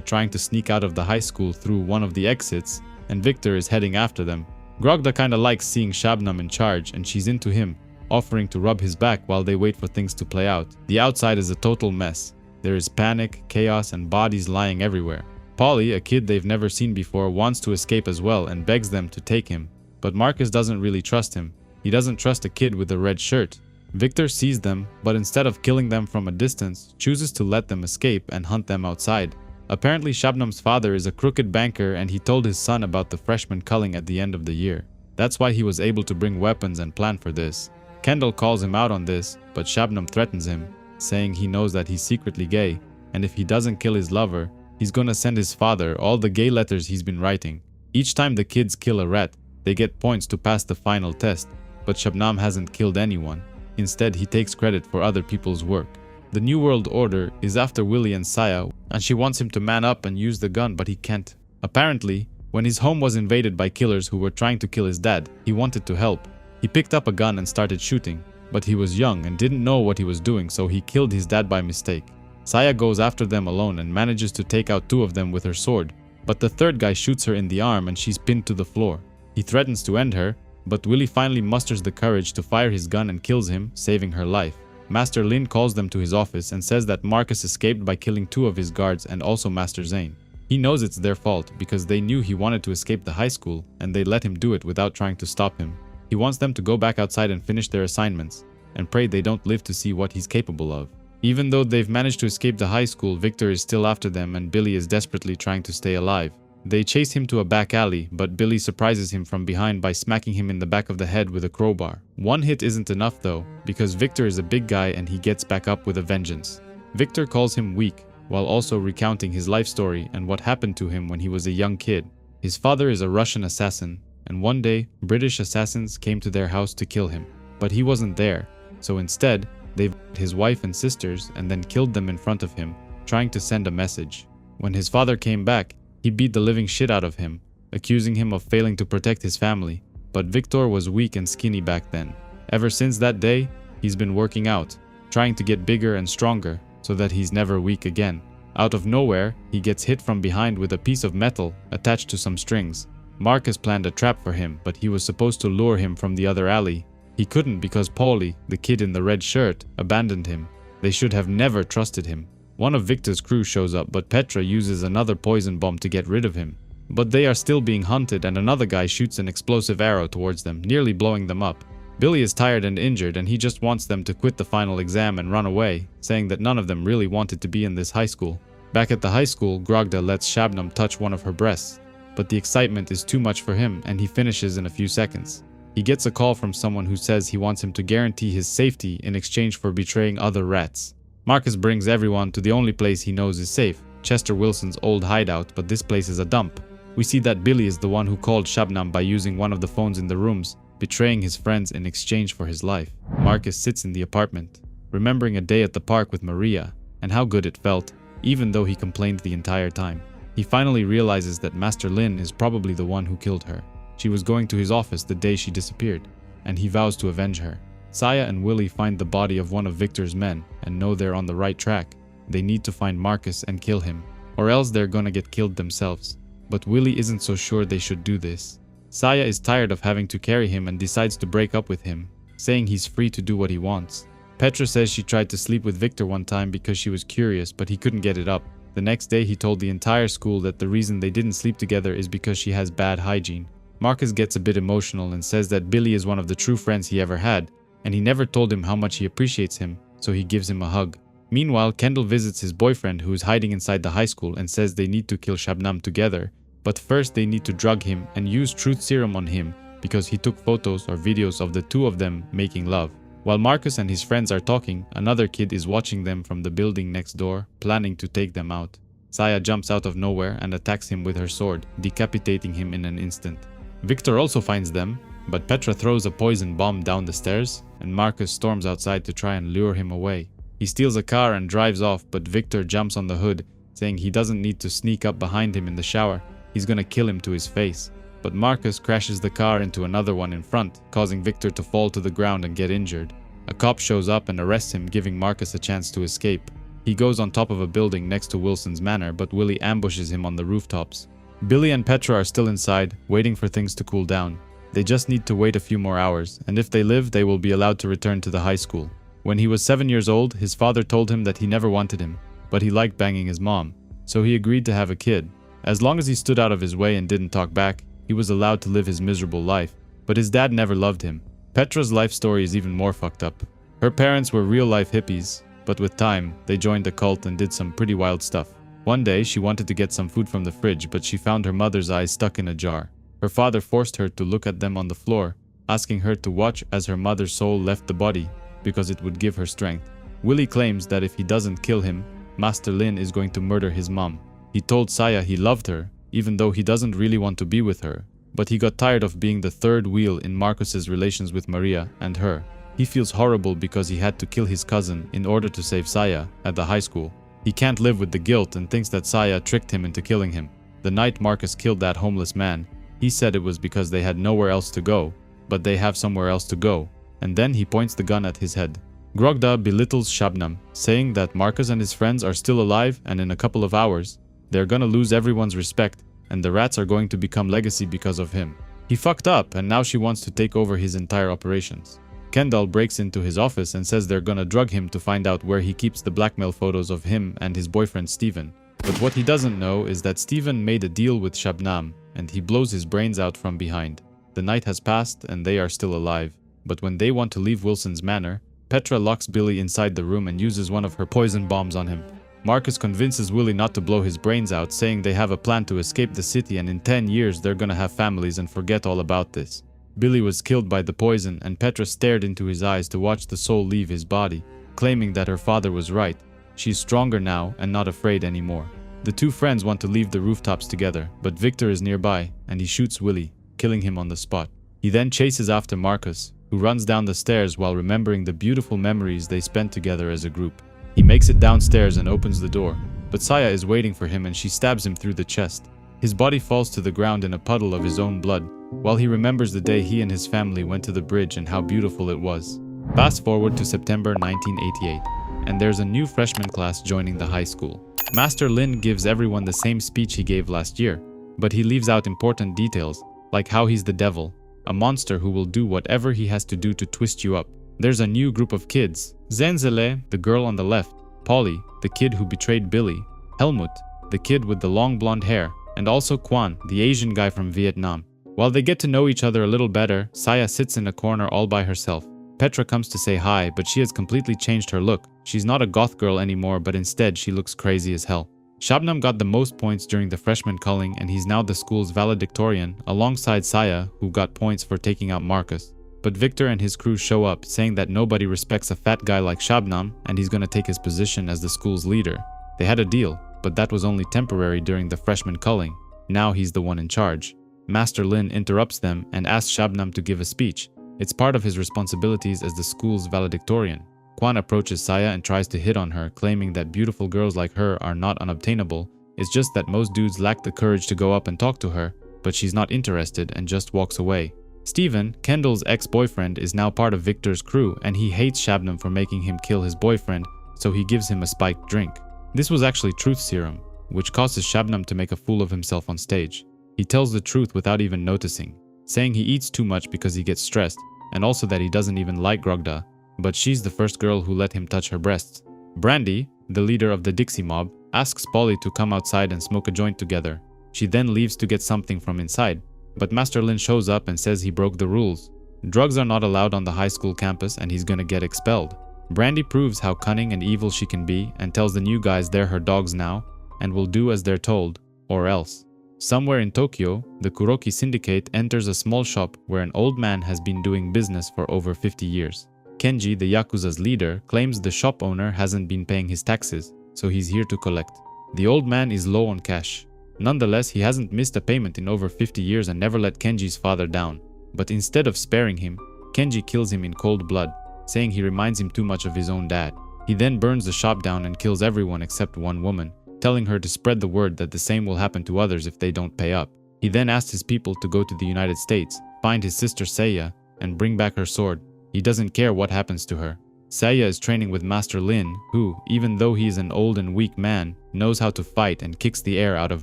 trying to sneak out of the high school through one of the exits, and Victor is heading after them. Grogda kinda likes seeing Shabnam in charge, and she's into him, offering to rub his back while they wait for things to play out. The outside is a total mess. There is panic, chaos, and bodies lying everywhere. Polly, a kid they've never seen before, wants to escape as well and begs them to take him. But Marcus doesn't really trust him. He doesn't trust a kid with a red shirt. Victor sees them, but instead of killing them from a distance, chooses to let them escape and hunt them outside. Apparently, Shabnam's father is a crooked banker, and he told his son about the freshman culling at the end of the year. That's why he was able to bring weapons and plan for this. Kendall calls him out on this, but Shabnam threatens him, saying he knows that he's secretly gay, and if he doesn't kill his lover, he's gonna send his father all the gay letters he's been writing. Each time the kids kill a rat, they get points to pass the final test, but Shabnam hasn't killed anyone. Instead, he takes credit for other people's work. The New World Order is after Willie and Saya, and she wants him to man up and use the gun, but he can't. Apparently, when his home was invaded by killers who were trying to kill his dad, he wanted to help. He picked up a gun and started shooting, but he was young and didn't know what he was doing, so he killed his dad by mistake. Saya goes after them alone and manages to take out 2 of them with her sword, but the third guy shoots her in the arm and she's pinned to the floor. He threatens to end her, but Willie finally musters the courage to fire his gun and kills him, saving her life. Master Lin calls them to his office and says that Marcus escaped by killing 2 of his guards and also Master Zane. He knows it's their fault because they knew he wanted to escape the high school and they let him do it without trying to stop him. He wants them to go back outside and finish their assignments, and pray they don't live to see what he's capable of. Even though they've managed to escape the high school, Victor is still after them and Billy is desperately trying to stay alive. They chase him to a back alley, but Billy surprises him from behind by smacking him in the back of the head with a crowbar. One hit isn't enough though, because Victor is a big guy and he gets back up with a vengeance. Victor calls him weak, while also recounting his life story and what happened to him when he was a young kid. His father is a Russian assassin, and one day, British assassins came to their house to kill him. But he wasn't there, so instead, they his wife and sisters and then killed them in front of him, trying to send a message. When his father came back, he beat the living shit out of him, accusing him of failing to protect his family. But Victor was weak and skinny back then. Ever since that day, he's been working out, trying to get bigger and stronger, so that he's never weak again. Out of nowhere, he gets hit from behind with a piece of metal attached to some strings. Marcus planned a trap for him, but he was supposed to lure him from the other alley. He couldn't because Paulie, the kid in the red shirt, abandoned him. They should have never trusted him. One of Victor's crew shows up, but Petra uses another poison bomb to get rid of him. But they are still being hunted and another guy shoots an explosive arrow towards them, nearly blowing them up. Billy is tired and injured and he just wants them to quit the final exam and run away, saying that none of them really wanted to be in this high school. Back at the high school, Grogda lets Shabnam touch one of her breasts, but the excitement is too much for him and he finishes in a few seconds. He gets a call from someone who says he wants him to guarantee his safety in exchange for betraying other rats. Marcus brings everyone to the only place he knows is safe, Chester Wilson's old hideout, but this place is a dump. We see that Billy is the one who called Shabnam by using one of the phones in the rooms, betraying his friends in exchange for his life. Marcus sits in the apartment, remembering a day at the park with Maria, and how good it felt, even though he complained the entire time. He finally realizes that Master Lin is probably the one who killed her. She was going to his office the day she disappeared, and he vows to avenge her. Saya and Willie find the body of one of Victor's men and know they're on the right track. They need to find Marcus and kill him, or else they're gonna get killed themselves. But Willie isn't so sure they should do this. Saya is tired of having to carry him and decides to break up with him, saying he's free to do what he wants. Petra says she tried to sleep with Victor one time because she was curious, but he couldn't get it up. The next day he told the entire school that the reason they didn't sleep together is because she has bad hygiene. Marcus gets a bit emotional and says that Billy is one of the true friends he ever had, and he never told him how much he appreciates him, so he gives him a hug. Meanwhile, Kendall visits his boyfriend who is hiding inside the high school and says they need to kill Shabnam together, but first they need to drug him and use truth serum on him because he took photos or videos of the 2 of them making love. While Marcus and his friends are talking, another kid is watching them from the building next door, planning to take them out. Saya jumps out of nowhere and attacks him with her sword, decapitating him in an instant. Victor also finds them, but Petra throws a poison bomb down the stairs, and Marcus storms outside to try and lure him away. He steals a car and drives off, but Victor jumps on the hood, saying he doesn't need to sneak up behind him in the shower, He's gonna kill him to his face. But Marcus crashes the car into another one in front, causing Victor to fall to the ground and get injured. A cop shows up and arrests him, giving Marcus a chance to escape. He goes on top of a building next to Wilson's manor, but Willie ambushes him on the rooftops. Billy and Petra are still inside, waiting for things to cool down. They just need to wait a few more hours, and if they live, they will be allowed to return to the high school. When he was 7 years old, his father told him that he never wanted him, but he liked banging his mom, so he agreed to have a kid. As long as he stood out of his way and didn't talk back, he was allowed to live his miserable life, but his dad never loved him. Petra's life story is even more fucked up. Her parents were real-life hippies, but with time, they joined the cult and did some pretty wild stuff. One day, she wanted to get some food from the fridge, but she found her mother's eyes stuck in a jar. Her father forced her to look at them on the floor, asking her to watch as her mother's soul left the body, because it would give her strength. Willie claims that if he doesn't kill him, Master Lin is going to murder his mom. He told Saya he loved her, even though he doesn't really want to be with her, but he got tired of being the third wheel in Marcus's relations with Maria and her. He feels horrible because he had to kill his cousin in order to save Saya at the high school. He can't live with the guilt and thinks that Saya tricked him into killing him. The night Marcus killed that homeless man, he said it was because they had nowhere else to go, but they have somewhere else to go, and then he points the gun at his head. Grogda belittles Shabnam, saying that Marcus and his friends are still alive and in a couple of hours, they're gonna lose everyone's respect, and the rats are going to become legacy because of him. He fucked up, and now she wants to take over his entire operations. Kendall breaks into his office and says they're gonna drug him to find out where he keeps the blackmail photos of him and his boyfriend Steven. But what he doesn't know is that Steven made a deal with Shabnam, and he blows his brains out from behind. The night has passed and they are still alive, but when they want to leave Wilson's manor, Petra locks Billy inside the room and uses one of her poison bombs on him. Marcus convinces Willie not to blow his brains out, saying they have a plan to escape the city and in 10 years they're gonna have families and forget all about this. Billy was killed by the poison and Petra stared into his eyes to watch the soul leave his body, claiming that her father was right. She's stronger now and not afraid anymore. The two friends want to leave the rooftops together, but Victor is nearby and he shoots Willie, killing him on the spot. He then chases after Marcus, who runs down the stairs while remembering the beautiful memories they spent together as a group. He makes it downstairs and opens the door, but Saya is waiting for him and she stabs him through the chest. His body falls to the ground in a puddle of his own blood, while he remembers the day he and his family went to the bridge and how beautiful it was. Fast forward to September 1988, and there's a new freshman class joining the high school. Master Lin gives everyone the same speech he gave last year, but he leaves out important details, like how he's the devil, a monster who will do whatever he has to do to twist you up. There's a new group of kids: Zenzele, the girl on the left, Polly, the kid who betrayed Billy, Helmut, the kid with the long blonde hair, and also Quan, the Asian guy from Vietnam. While they get to know each other a little better, Saya sits in a corner all by herself. Petra comes to say hi, but she has completely changed her look. She's not a goth girl anymore, but instead she looks crazy as hell. Shabnam got the most points during the freshman culling and he's now the school's valedictorian, alongside Saya, who got points for taking out Marcus. But Victor and his crew show up, saying that nobody respects a fat guy like Shabnam and he's gonna take his position as the school's leader. They had a deal, but that was only temporary during the freshman culling. Now he's the one in charge. Master Lin interrupts them and asks Shabnam to give a speech. It's part of his responsibilities as the school's valedictorian. Quan approaches Saya and tries to hit on her, claiming that beautiful girls like her are not unobtainable. It's just that most dudes lack the courage to go up and talk to her, but she's not interested and just walks away. Steven, Kendall's ex-boyfriend, is now part of Victor's crew and he hates Shabnam for making him kill his boyfriend, so he gives him a spiked drink. This was actually truth serum, which causes Shabnam to make a fool of himself on stage. He tells the truth without even noticing, saying he eats too much because he gets stressed, and also that he doesn't even like Grogda, but she's the first girl who let him touch her breasts. Brandy, the leader of the Dixie mob, asks Polly to come outside and smoke a joint together. She then leaves to get something from inside, but Master Lin shows up and says he broke the rules. Drugs are not allowed on the high school campus and he's gonna get expelled. Brandy proves how cunning and evil she can be and tells the new guys they're her dogs now and will do as they're told, or else. Somewhere in Tokyo, the Kuroki Syndicate enters a small shop where an old man has been doing business for over 50 years. Kenji, the Yakuza's leader, claims the shop owner hasn't been paying his taxes, so he's here to collect. The old man is low on cash. Nonetheless, he hasn't missed a payment in over 50 years and never let Kenji's father down. But instead of sparing him, Kenji kills him in cold blood, saying he reminds him too much of his own dad. He then burns the shop down and kills everyone except one woman, telling her to spread the word that the same will happen to others if they don't pay up. He then asked his people to go to the United States, find his sister Seiya, and bring back her sword. He doesn't care what happens to her. Seiya is training with Master Lin, who, even though he is an old and weak man, knows how to fight and kicks the air out of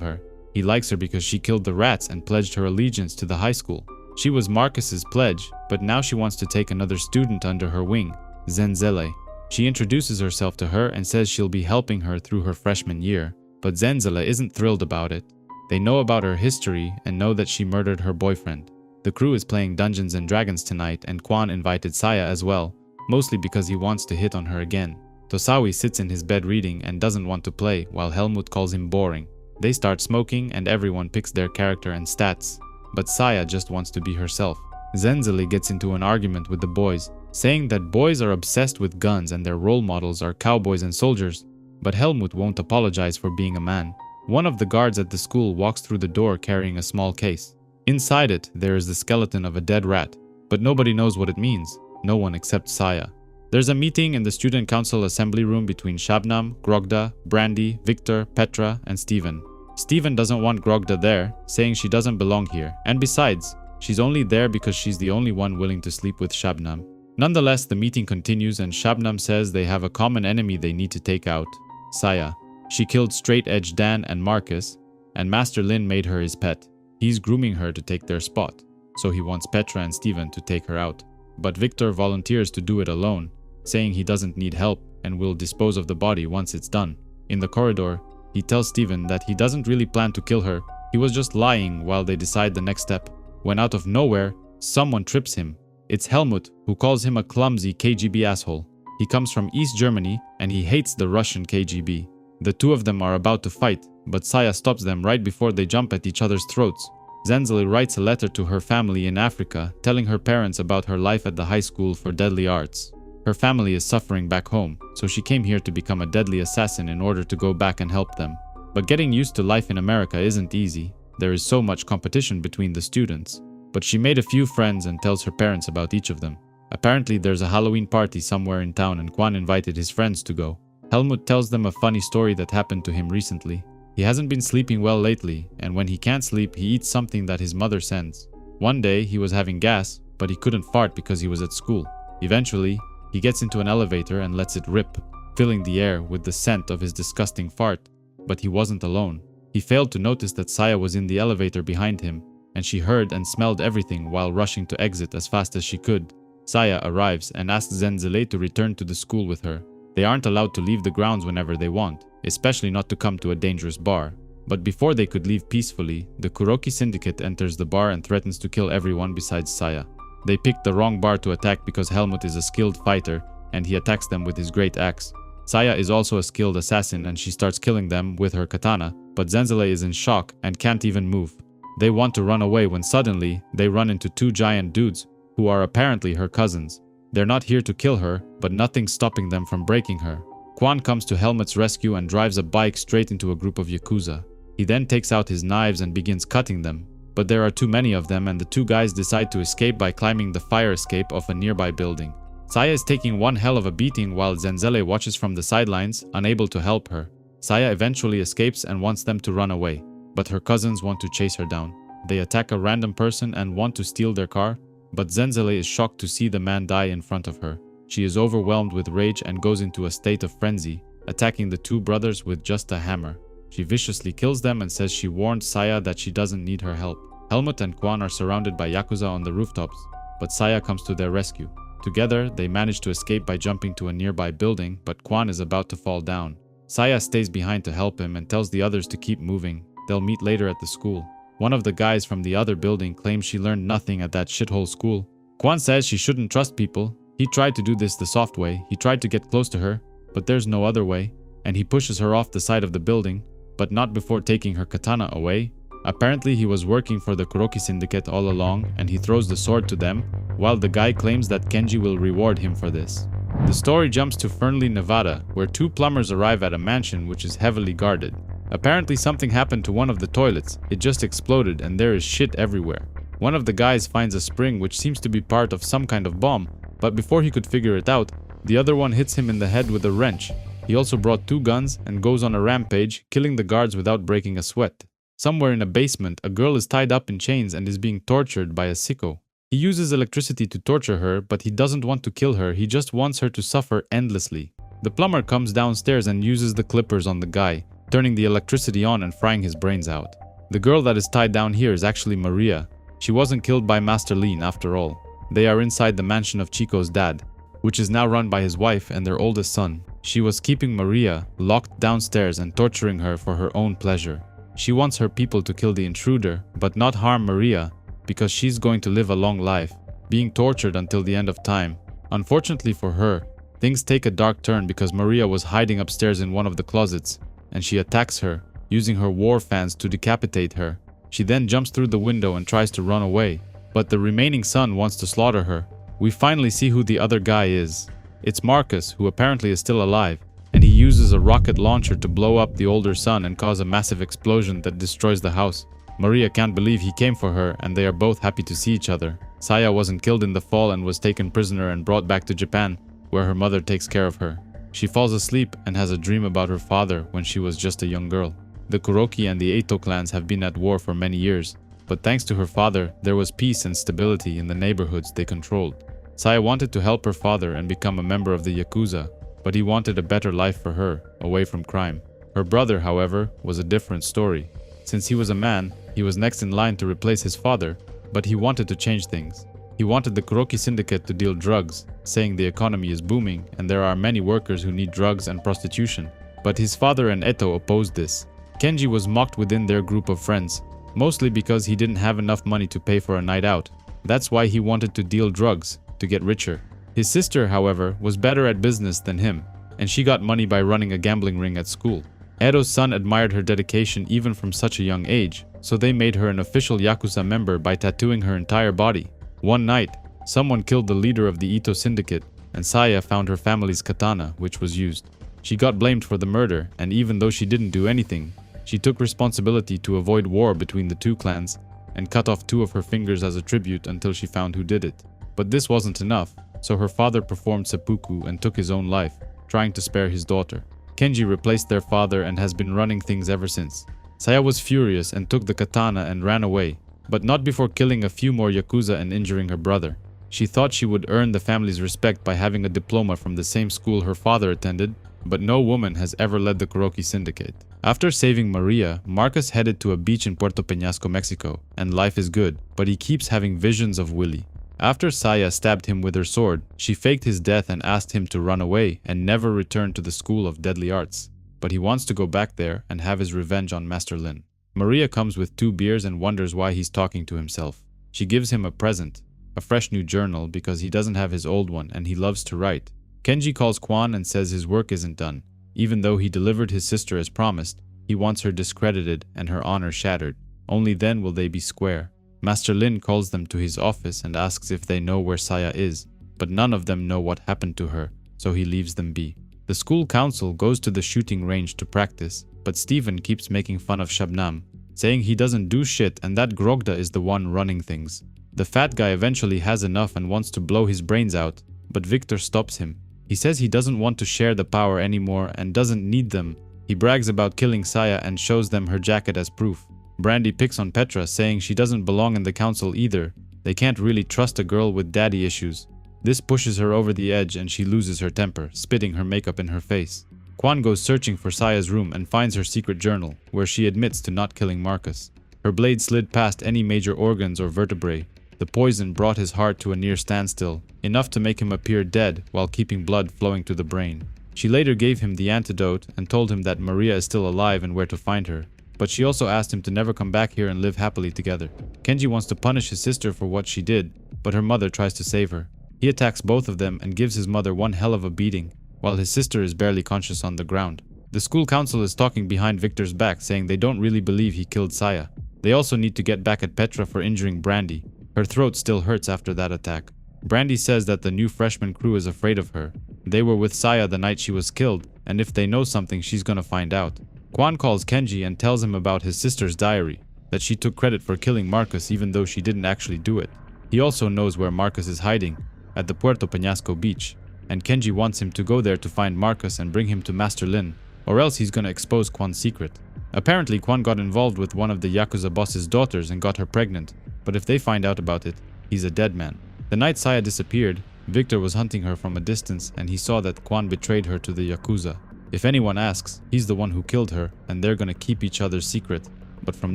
her. He likes her because she killed the rats and pledged her allegiance to the high school. She was Marcus's pledge, but now she wants to take another student under her wing, Zenzele. She introduces herself to her and says she'll be helping her through her freshman year, but Zenzele isn't thrilled about it. They know about her history and know that she murdered her boyfriend. The crew is playing Dungeons and Dragons tonight, and Quan invited Saya as well, mostly because he wants to hit on her again. Tosawi sits in his bed reading and doesn't want to play, while Helmut calls him boring. They start smoking and everyone picks their character and stats, but Saya just wants to be herself. Zenzele gets into an argument with the boys, saying that boys are obsessed with guns and their role models are cowboys and soldiers, but Helmut won't apologize for being a man. One of the guards at the school walks through the door carrying a small case. Inside it, there is the skeleton of a dead rat, but nobody knows what it means. No one except Saya. There's a meeting in the student council assembly room between Shabnam, Grogda, Brandy, Victor, Petra, and Steven. Steven doesn't want Grogda there, saying she doesn't belong here, and besides, she's only there because she's the only one willing to sleep with Shabnam. Nonetheless, the meeting continues and Shabnam says they have a common enemy they need to take out, Saya. She killed Straight Edge Dan and Marcus, and Master Lin made her his pet. He's grooming her to take their spot, so he wants Petra and Steven to take her out. But Victor volunteers to do it alone, saying he doesn't need help and will dispose of the body once it's done. In the corridor, he tells Steven that he doesn't really plan to kill her, he was just lying while they decide the next step. When out of nowhere, someone trips him. It's Helmut, who calls him a clumsy KGB asshole. He comes from East Germany and he hates the Russian KGB. The two of them are about to fight, but Saya stops them right before they jump at each other's throats. Zenzele writes a letter to her family in Africa, telling her parents about her life at the high school for deadly arts. Her family is suffering back home, so she came here to become a deadly assassin in order to go back and help them. But getting used to life in America isn't easy. There is so much competition between the students. But she made a few friends and tells her parents about each of them. Apparently there's a Halloween party somewhere in town and Quan invited his friends to go. Helmut tells them a funny story that happened to him recently. He hasn't been sleeping well lately, and when he can't sleep, he eats something that his mother sends. One day, he was having gas, but he couldn't fart because he was at school. Eventually, he gets into an elevator and lets it rip, filling the air with the scent of his disgusting fart. But he wasn't alone. He failed to notice that Saya was in the elevator behind him, and she heard and smelled everything while rushing to exit as fast as she could. Saya arrives and asks Zenzele to return to the school with her. They aren't allowed to leave the grounds whenever they want, especially not to come to a dangerous bar. But before they could leave peacefully, the Kuroki Syndicate enters the bar and threatens to kill everyone besides Saya. They picked the wrong bar to attack because Helmut is a skilled fighter, and he attacks them with his great axe. Saya is also a skilled assassin and she starts killing them with her katana, but Zenzele is in shock and can't even move. They want to run away when suddenly, they run into two giant dudes, who are apparently her cousins. They're not here to kill her, but nothing's stopping them from breaking her. Quan comes to Helmut's rescue and drives a bike straight into a group of Yakuza. He then takes out his knives and begins cutting them, but there are too many of them and the two guys decide to escape by climbing the fire escape of a nearby building. Saya is taking one hell of a beating while Zenzele watches from the sidelines, unable to help her. Saya eventually escapes and wants them to run away, but her cousins want to chase her down. They attack a random person and want to steal their car, but Zenzele is shocked to see the man die in front of her. She is overwhelmed with rage and goes into a state of frenzy, attacking the two brothers with just a hammer. She viciously kills them and says she warned Saya that she doesn't need her help. Helmut and Quan are surrounded by Yakuza on the rooftops, but Saya comes to their rescue. Together, they manage to escape by jumping to a nearby building, but Quan is about to fall down. Saya stays behind to help him and tells the others to keep moving. They'll meet later at the school. One of the guys from the other building claims she learned nothing at that shithole school. Quan says she shouldn't trust people. He tried to do this the soft way. He tried to get close to her, but there's no other way, and he pushes her off the side of the building, but not before taking her katana away. Apparently he was working for the Kuroki Syndicate all along, and he throws the sword to them, while the guy claims that Kenji will reward him for this. The story jumps to Fernley, Nevada, where two plumbers arrive at a mansion which is heavily guarded. Apparently something happened to one of the toilets. It just exploded and there is shit everywhere. One of the guys finds a spring which seems to be part of some kind of bomb, but before he could figure it out, the other one hits him in the head with a wrench. He also brought 2 guns and goes on a rampage, killing the guards without breaking a sweat. Somewhere in a basement, a girl is tied up in chains and is being tortured by a sicko. He uses electricity to torture her, but he doesn't want to kill her, he just wants her to suffer endlessly. The plumber comes downstairs and uses the clippers on the guy, turning the electricity on and frying his brains out. The girl that is tied down here is actually Maria. She wasn't killed by Master Lean after all. They are inside the mansion of Chico's dad, which is now run by his wife and their oldest son. She was keeping Maria locked downstairs and torturing her for her own pleasure. She wants her people to kill the intruder, but not harm Maria, because she's going to live a long life, being tortured until the end of time. Unfortunately for her, things take a dark turn because Maria was hiding upstairs in one of the closets, and she attacks her, using her war fans to decapitate her. She then jumps through the window and tries to run away, but the remaining son wants to slaughter her. We finally see who the other guy is. It's Marcus, who apparently is still alive, and he uses a rocket launcher to blow up the older son and cause a massive explosion that destroys the house. Maria can't believe he came for her, and they are both happy to see each other. Saya wasn't killed in the fall and was taken prisoner and brought back to Japan, where her mother takes care of her. She falls asleep and has a dream about her father when she was just a young girl. The Kuroki and the Eito clans have been at war for many years, but thanks to her father, there was peace and stability in the neighborhoods they controlled. Saya wanted to help her father and become a member of the Yakuza, but he wanted a better life for her, away from crime. Her brother, however, was a different story. Since he was a man, he was next in line to replace his father, but he wanted to change things. He wanted the Kuroki syndicate to deal drugs, saying the economy is booming and there are many workers who need drugs and prostitution. But his father and Eto opposed this. Kenji was mocked within their group of friends, mostly because he didn't have enough money to pay for a night out. That's why he wanted to deal drugs, to get richer. His sister, however, was better at business than him, and she got money by running a gambling ring at school. Eto's son admired her dedication even from such a young age, so they made her an official Yakuza member by tattooing her entire body. One night, someone killed the leader of the Ito syndicate, and Saya found her family's katana, which was used. She got blamed for the murder, and even though she didn't do anything, she took responsibility to avoid war between the 2 clans and cut off 2 of her fingers as a tribute until she found who did it. But this wasn't enough, so her father performed seppuku and took his own life, trying to spare his daughter. Kenji replaced their father and has been running things ever since. Saya was furious and took the katana and ran away, but not before killing a few more Yakuza and injuring her brother. She thought she would earn the family's respect by having a diploma from the same school her father attended, but no woman has ever led the Kuroki syndicate. After saving Maria, Marcus headed to a beach in Puerto Peñasco, Mexico, and life is good, but he keeps having visions of Willie. After Saya stabbed him with her sword, she faked his death and asked him to run away and never return to the School of Deadly Arts. But he wants to go back there and have his revenge on Master Lin. Maria comes with 2 beers and wonders why he's talking to himself. She gives him a present, a fresh new journal, because he doesn't have his old one and he loves to write. Kenji calls Kwan and says his work isn't done. Even though he delivered his sister as promised, he wants her discredited and her honor shattered. Only then will they be square. Master Lin calls them to his office and asks if they know where Saya is, but none of them know what happened to her, so he leaves them be. The school council goes to the shooting range to practice, but Steven keeps making fun of Shabnam, saying he doesn't do shit and that Grogda is the one running things. The fat guy eventually has enough and wants to blow his brains out, but Victor stops him. He says he doesn't want to share the power anymore and doesn't need them. He brags about killing Saya and shows them her jacket as proof. Brandy picks on Petra, saying she doesn't belong in the council either. They can't really trust a girl with daddy issues. This pushes her over the edge and she loses her temper, spitting her makeup in her face. Kwan goes searching for Saya's room and finds her secret journal, where she admits to not killing Marcus. Her blade slid past any major organs or vertebrae. The poison brought his heart to a near standstill, enough to make him appear dead while keeping blood flowing to the brain. She later gave him the antidote and told him that Maria is still alive and where to find her. But she also asked him to never come back here and live happily together. Kenji wants to punish his sister for what she did, but her mother tries to save her. He attacks both of them and gives his mother one hell of a beating, while his sister is barely conscious on the ground. The school council is talking behind Victor's back, saying they don't really believe he killed Saya. They also need to get back at Petra for injuring Brandy. Her throat still hurts after that attack. Brandy says that the new freshman crew is afraid of her. They were with Saya the night she was killed, and if they know something, she's gonna find out. Kwan calls Kenji and tells him about his sister's diary, that she took credit for killing Marcus even though she didn't actually do it. He also knows where Marcus is hiding, at the Puerto Peñasco beach. and Kenji wants him to go there to find Marcus and bring him to Master Lin, or else he's gonna expose Kwan's secret. Apparently, Kwan got involved with one of the Yakuza boss's daughters and got her pregnant, but if they find out about it, he's a dead man. The night Saya disappeared, Victor was hunting her from a distance and he saw that Kwan betrayed her to the Yakuza. If anyone asks, he's the one who killed her and they're gonna keep each other's secret. But from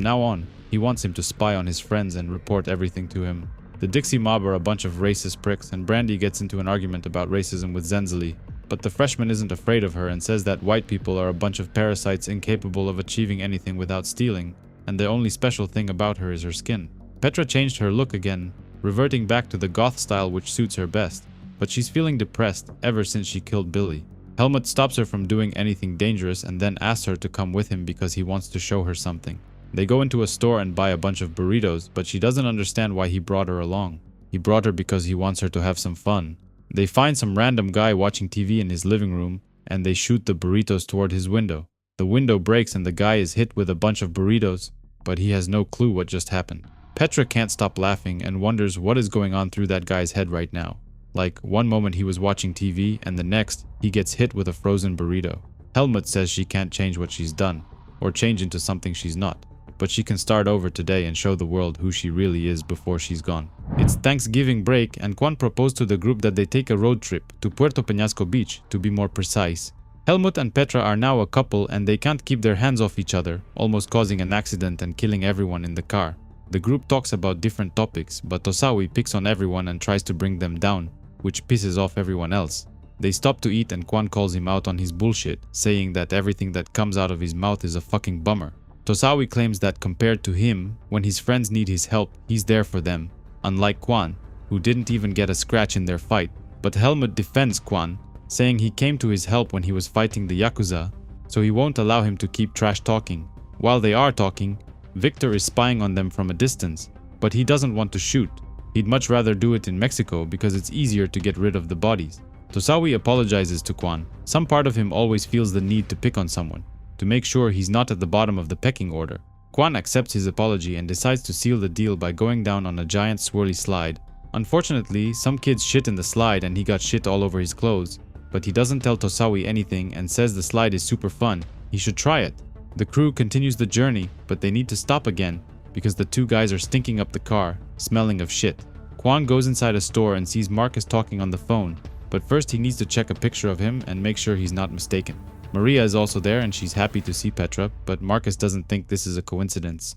now on, he wants him to spy on his friends and report everything to him. The Dixie mob are a bunch of racist pricks and Brandy gets into an argument about racism with Zenzali. But the freshman isn't afraid of her and says that white people are a bunch of parasites incapable of achieving anything without stealing, and the only special thing about her is her skin. Petra changed her look again, reverting back to the goth style which suits her best, but she's feeling depressed ever since she killed Billy. Helmut stops her from doing anything dangerous and then asks her to come with him because he wants to show her something. They go into a store and buy a bunch of burritos, but she doesn't understand why he brought her along. He brought her because he wants her to have some fun. They find some random guy watching TV in his living room and they shoot the burritos toward his window. The window breaks and the guy is hit with a bunch of burritos, but he has no clue what just happened. Petra can't stop laughing and wonders what is going on through that guy's head right now. Like, one moment he was watching TV and the next, he gets hit with a frozen burrito. Helmut says she can't change what she's done, or change into something she's not. But she can start over today and show the world who she really is before she's gone. It's Thanksgiving break and Kwan proposed to the group that they take a road trip to Puerto Peñasco Beach, to be more precise. Helmut and Petra are now a couple and they can't keep their hands off each other, almost causing an accident and killing everyone in the car. The group talks about different topics, but Tosawi picks on everyone and tries to bring them down, which pisses off everyone else. They stop to eat and Kwan calls him out on his bullshit, saying that everything that comes out of his mouth is a fucking bummer. Tosawi claims that compared to him, when his friends need his help, he's there for them, unlike Kwan, who didn't even get a scratch in their fight. But Helmut defends Kwan, saying he came to his help when he was fighting the Yakuza, so he won't allow him to keep trash talking. While they are talking, Victor is spying on them from a distance, but he doesn't want to shoot. He'd much rather do it in Mexico because it's easier to get rid of the bodies. Tosawi apologizes to Kwan. Some part of him always feels the need to pick on someone, to make sure he's not at the bottom of the pecking order. Kwan accepts his apology and decides to seal the deal by going down on a giant swirly slide. Unfortunately, some kids shit in the slide and he got shit all over his clothes, but he doesn't tell Tosawi anything and says the slide is super fun, he should try it. The crew continues the journey, but they need to stop again because the two guys are stinking up the car, smelling of shit. Kwan goes inside a store and sees Marcus talking on the phone, but first he needs to check a picture of him and make sure he's not mistaken. Maria is also there and she's happy to see Petra, but Marcus doesn't think this is a coincidence.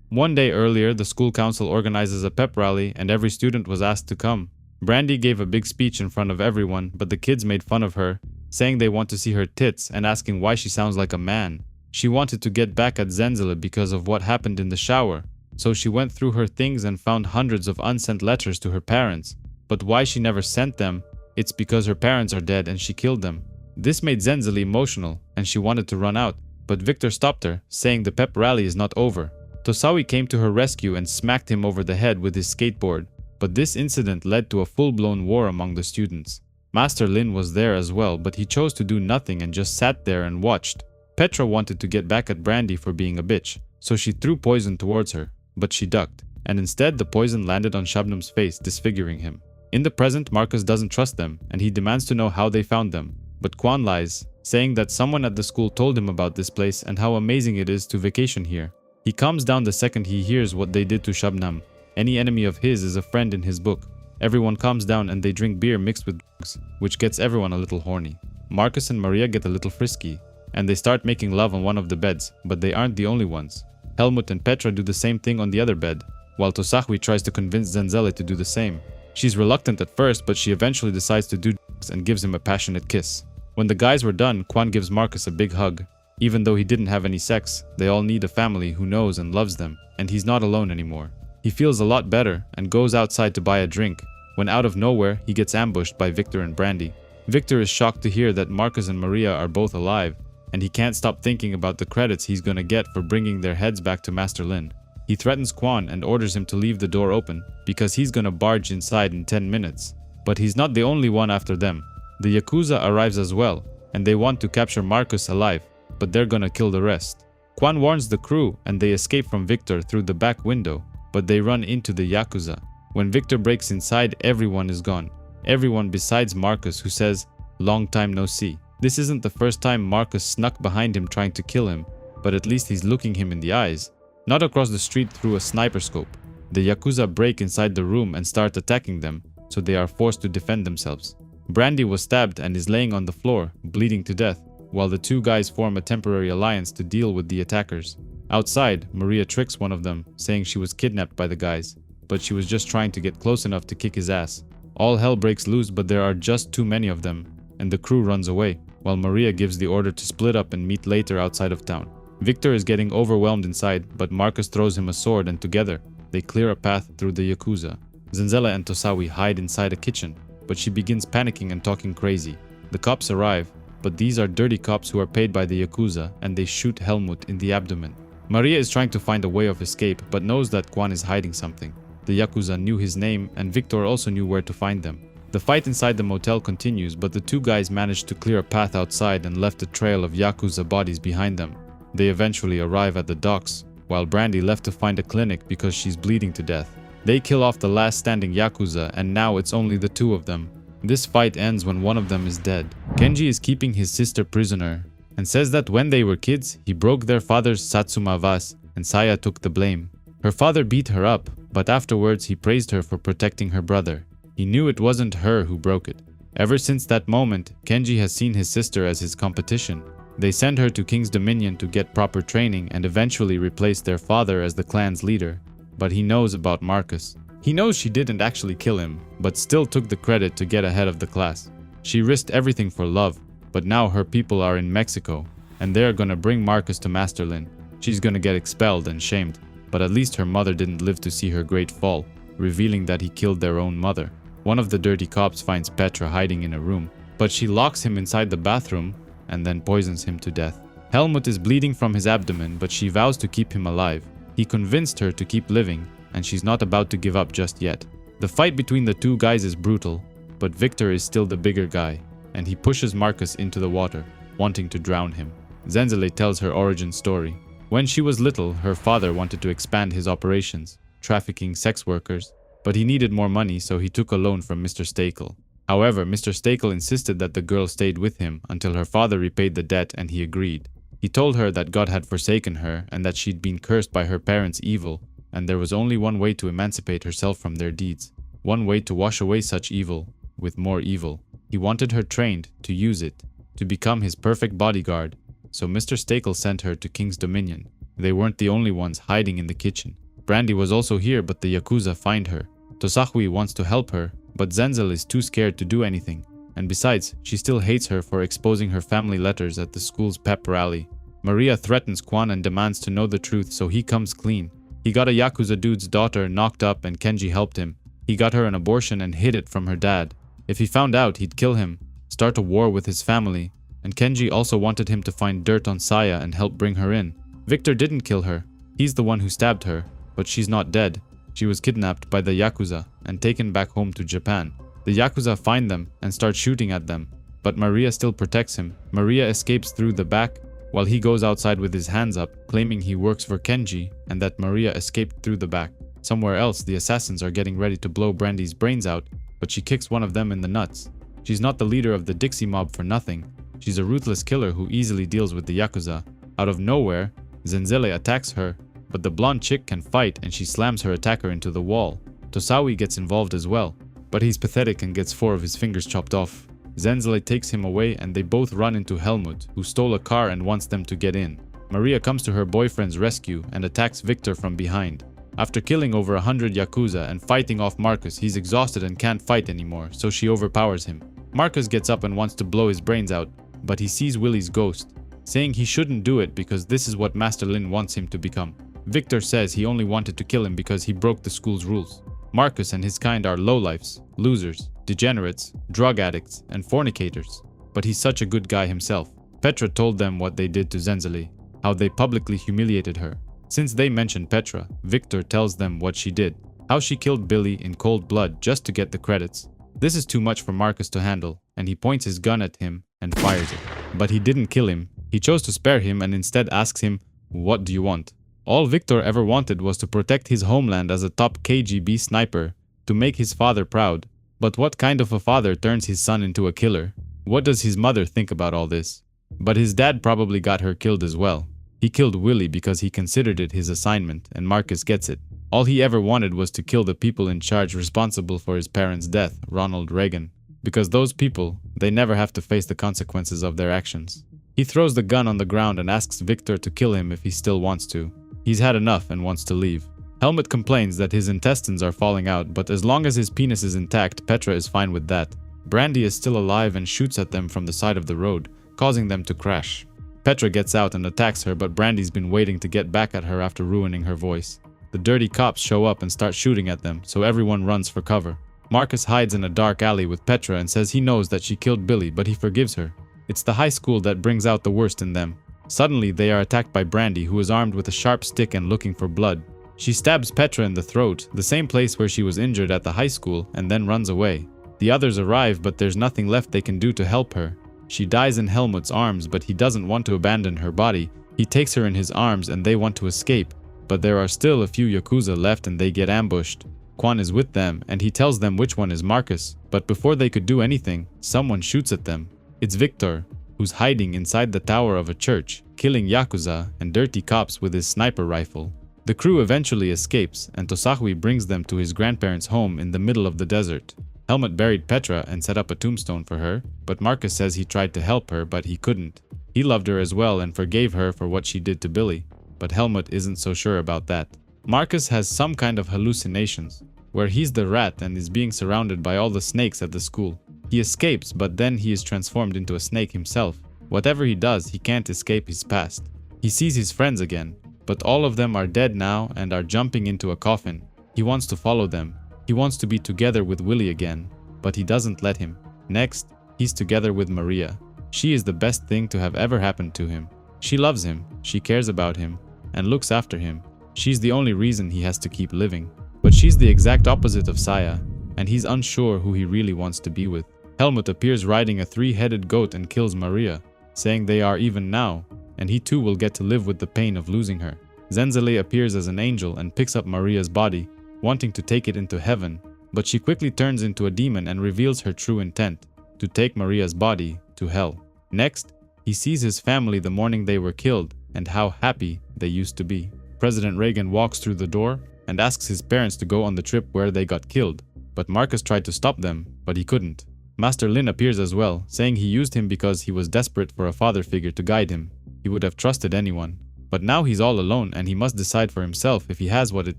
One day earlier, the school council organizes a pep rally and every student was asked to come. Brandy gave a big speech in front of everyone, but the kids made fun of her, saying they want to see her tits and asking why she sounds like a man. She wanted to get back at Zenzele because of what happened in the shower, so she went through her things and found hundreds of unsent letters to her parents. But why she never sent them? It's because her parents are dead and she killed them. This made Zenzele emotional and she wanted to run out, but Victor stopped her, saying the pep rally is not over. Tosawi came to her rescue and smacked him over the head with his skateboard, but this incident led to a full-blown war among the students. Master Lin was there as well, but he chose to do nothing and just sat there and watched. Petra wanted to get back at Brandy for being a bitch, so she threw poison towards her, but she ducked, and instead the poison landed on Shabnam's face, disfiguring him. In the present, Marcus doesn't trust them, and he demands to know how they found them, but Kwan lies, saying that someone at the school told him about this place and how amazing it is to vacation here. He calms down the second he hears what they did to Shabnam. Any enemy of his is a friend in his book. Everyone calms down and they drink beer mixed with drugs, which gets everyone a little horny. Marcus and Maria get a little frisky, and they start making love on one of the beds, but they aren't the only ones. Helmut and Petra do the same thing on the other bed, while Tosawi tries to convince Zenzele to do the same. She's reluctant at first, but she eventually decides to do drugs and gives him a passionate kiss. When the guys were done, Kwan gives Marcus a big hug. Even though he didn't have any sex, they all need a family who knows and loves them, and he's not alone anymore. He feels a lot better and goes outside to buy a drink, when out of nowhere he gets ambushed by Victor and Brandy. Victor is shocked to hear that Marcus and Maria are both alive, and he can't stop thinking about the credits he's gonna get for bringing their heads back to Master Lin. He threatens Kwan and orders him to leave the door open, because he's gonna barge inside in 10 minutes. But he's not the only one after them. The Yakuza arrives as well, and they want to capture Marcus alive, but they're gonna kill the rest. Kwan warns the crew and they escape from Victor through the back window, but they run into the Yakuza. When Victor breaks inside, everyone is gone. Everyone besides Marcus, who says, "Long time no see." This isn't the first time Marcus snuck behind him trying to kill him, but at least he's looking him in the eyes. Not across the street through a sniper scope. The Yakuza break inside the room and start attacking them, so they are forced to defend themselves. Brandy was stabbed and is laying on the floor, bleeding to death, while the two guys form a temporary alliance to deal with the attackers. Outside, Maria tricks one of them, saying she was kidnapped by the guys, but she was just trying to get close enough to kick his ass. All hell breaks loose, but there are just too many of them, and the crew runs away, while Maria gives the order to split up and meet later outside of town. Victor is getting overwhelmed inside, but Marcus throws him a sword and together, they clear a path through the Yakuza. Zenzele and Tosawi hide inside a kitchen, but she begins panicking and talking crazy. The cops arrive, but these are dirty cops who are paid by the Yakuza, and they shoot Helmut in the abdomen. Maria is trying to find a way of escape, but knows that Kwan is hiding something. The Yakuza knew his name, and Victor also knew where to find them. The fight inside the motel continues, but the two guys managed to clear a path outside and left a trail of Yakuza bodies behind them. They eventually arrive at the docks, while Brandy left to find a clinic because she's bleeding to death. They kill off the last standing Yakuza, and now it's only the two of them. This fight ends when one of them is dead. Kenji is keeping his sister prisoner, and says that when they were kids, he broke their father's Satsuma vase, and Saya took the blame. Her father beat her up, but afterwards he praised her for protecting her brother. He knew it wasn't her who broke it. Ever since that moment, Kenji has seen his sister as his competition. They send her to King's Dominion to get proper training and eventually replace their father as the clan's leader. But he knows about Marcus. He knows she didn't actually kill him, but still took the credit to get ahead of the class. She risked everything for love, but now her people are in Mexico, and they're gonna bring Marcus to Masterlin. She's gonna get expelled and shamed, but at least her mother didn't live to see her great fall, revealing that he killed their own mother. One of the dirty cops finds Petra hiding in a room, but she locks him inside the bathroom and then poisons him to death. Helmut is bleeding from his abdomen, but she vows to keep him alive. He convinced her to keep living, and she's not about to give up just yet. The fight between the two guys is brutal, but Victor is still the bigger guy, and he pushes Marcus into the water, wanting to drown him. Zenzele tells her origin story. When she was little, her father wanted to expand his operations, trafficking sex workers, but he needed more money, so he took a loan from Mr. Stakel. However, Mr. Stakel insisted that the girl stayed with him until her father repaid the debt, and he agreed. He told her that God had forsaken her and that she'd been cursed by her parents' evil, and there was only one way to emancipate herself from their deeds. One way to wash away such evil, with more evil. He wanted her trained to use it, to become his perfect bodyguard, so Mr. Stakel sent her to King's Dominion. They weren't the only ones hiding in the kitchen. Brandy was also here, but the Yakuza find her. Tosawi wants to help her, but Zenzele is too scared to do anything. And besides, she still hates her for exposing her family letters at the school's pep rally. Maria threatens Kwan and demands to know the truth, so he comes clean. He got a Yakuza dude's daughter knocked up and Kenji helped him. He got her an abortion and hid it from her dad. If he found out, he'd kill him, start a war with his family. And Kenji also wanted him to find dirt on Saya and help bring her in. Victor didn't kill her. He's the one who stabbed her, but she's not dead. She was kidnapped by the Yakuza and taken back home to Japan. The Yakuza find them and start shooting at them, but Maria still protects him. Maria escapes through the back, while he goes outside with his hands up, claiming he works for Kenji and that Maria escaped through the back. Somewhere else, the assassins are getting ready to blow Brandy's brains out, but she kicks one of them in the nuts. She's not the leader of the Dixie mob for nothing. She's a ruthless killer who easily deals with the Yakuza. Out of nowhere, Zenzele attacks her, but the blonde chick can fight and she slams her attacker into the wall. Tosawi gets involved as well, but he's pathetic and gets 4 of his fingers chopped off. Zenzele takes him away and they both run into Helmut, who stole a car and wants them to get in. Maria comes to her boyfriend's rescue and attacks Victor from behind. After killing over 100 Yakuza and fighting off Marcus, he's exhausted and can't fight anymore, so she overpowers him. Marcus gets up and wants to blow his brains out, but he sees Willie's ghost, saying he shouldn't do it because this is what Master Lin wants him to become. Victor says he only wanted to kill him because he broke the school's rules. Marcus and his kind are lowlifes, losers, degenerates, drug addicts, and fornicators. But he's such a good guy himself. Petra told them what they did to Zenzele, how they publicly humiliated her. Since they mentioned Petra, Victor tells them what she did, how she killed Billy in cold blood just to get the credits. This is too much for Marcus to handle, and he points his gun at him and fires it. But he didn't kill him. He chose to spare him and instead asks him, "What do you want?" All Victor ever wanted was to protect his homeland as a top KGB sniper, to make his father proud. But what kind of a father turns his son into a killer? What does his mother think about all this? But his dad probably got her killed as well. He killed Willie because he considered it his assignment, and Marcus gets it. All he ever wanted was to kill the people in charge responsible for his parents' death, Ronald Reagan. Because those people, they never have to face the consequences of their actions. He throws the gun on the ground and asks Victor to kill him if he still wants to. He's had enough and wants to leave. Helmut complains that his intestines are falling out, but as long as his penis is intact, Petra is fine with that. Brandy is still alive and shoots at them from the side of the road, causing them to crash. Petra gets out and attacks her, but Brandy's been waiting to get back at her after ruining her voice. The dirty cops show up and start shooting at them, so everyone runs for cover. Marcus hides in a dark alley with Petra and says he knows that she killed Billy, but he forgives her. It's the high school that brings out the worst in them. Suddenly, they are attacked by Brandy, who is armed with a sharp stick and looking for blood. She stabs Petra in the throat, the same place where she was injured at the high school, and then runs away. The others arrive, but there's nothing left they can do to help her. She dies in Helmut's arms, but he doesn't want to abandon her body. He takes her in his arms and they want to escape. But there are still a few Yakuza left and they get ambushed. Quan is with them and he tells them which one is Marcus. But before they could do anything, someone shoots at them. It's Victor, who's hiding inside the tower of a church, killing Yakuza and dirty cops with his sniper rifle. The crew eventually escapes and Tosahui brings them to his grandparents' home in the middle of the desert. Helmut buried Petra and set up a tombstone for her, but Marcus says he tried to help her but he couldn't. He loved her as well and forgave her for what she did to Billy, but Helmut isn't so sure about that. Marcus has some kind of hallucinations, where he's the rat and is being surrounded by all the snakes at the school. He escapes, but then he is transformed into a snake himself. Whatever he does, he can't escape his past. He sees his friends again, but all of them are dead now and are jumping into a coffin. He wants to follow them. He wants to be together with Willie again, but he doesn't let him. Next, he's together with Maria. She is the best thing to have ever happened to him. She loves him, she cares about him, and looks after him. She's the only reason he has to keep living. But she's the exact opposite of Saya, and he's unsure who he really wants to be with. Helmut appears riding a three-headed goat and kills Maria, saying they are even now, and he too will get to live with the pain of losing her. Zenzele appears as an angel and picks up Maria's body, wanting to take it into heaven, but she quickly turns into a demon and reveals her true intent, to take Maria's body to hell. Next, he sees his family the morning they were killed and how happy they used to be. President Reagan walks through the door and asks his parents to go on the trip where they got killed, but Marcus tried to stop them, but he couldn't. Master Lin appears as well, saying he used him because he was desperate for a father figure to guide him. He would have trusted anyone. But now he's all alone and he must decide for himself if he has what it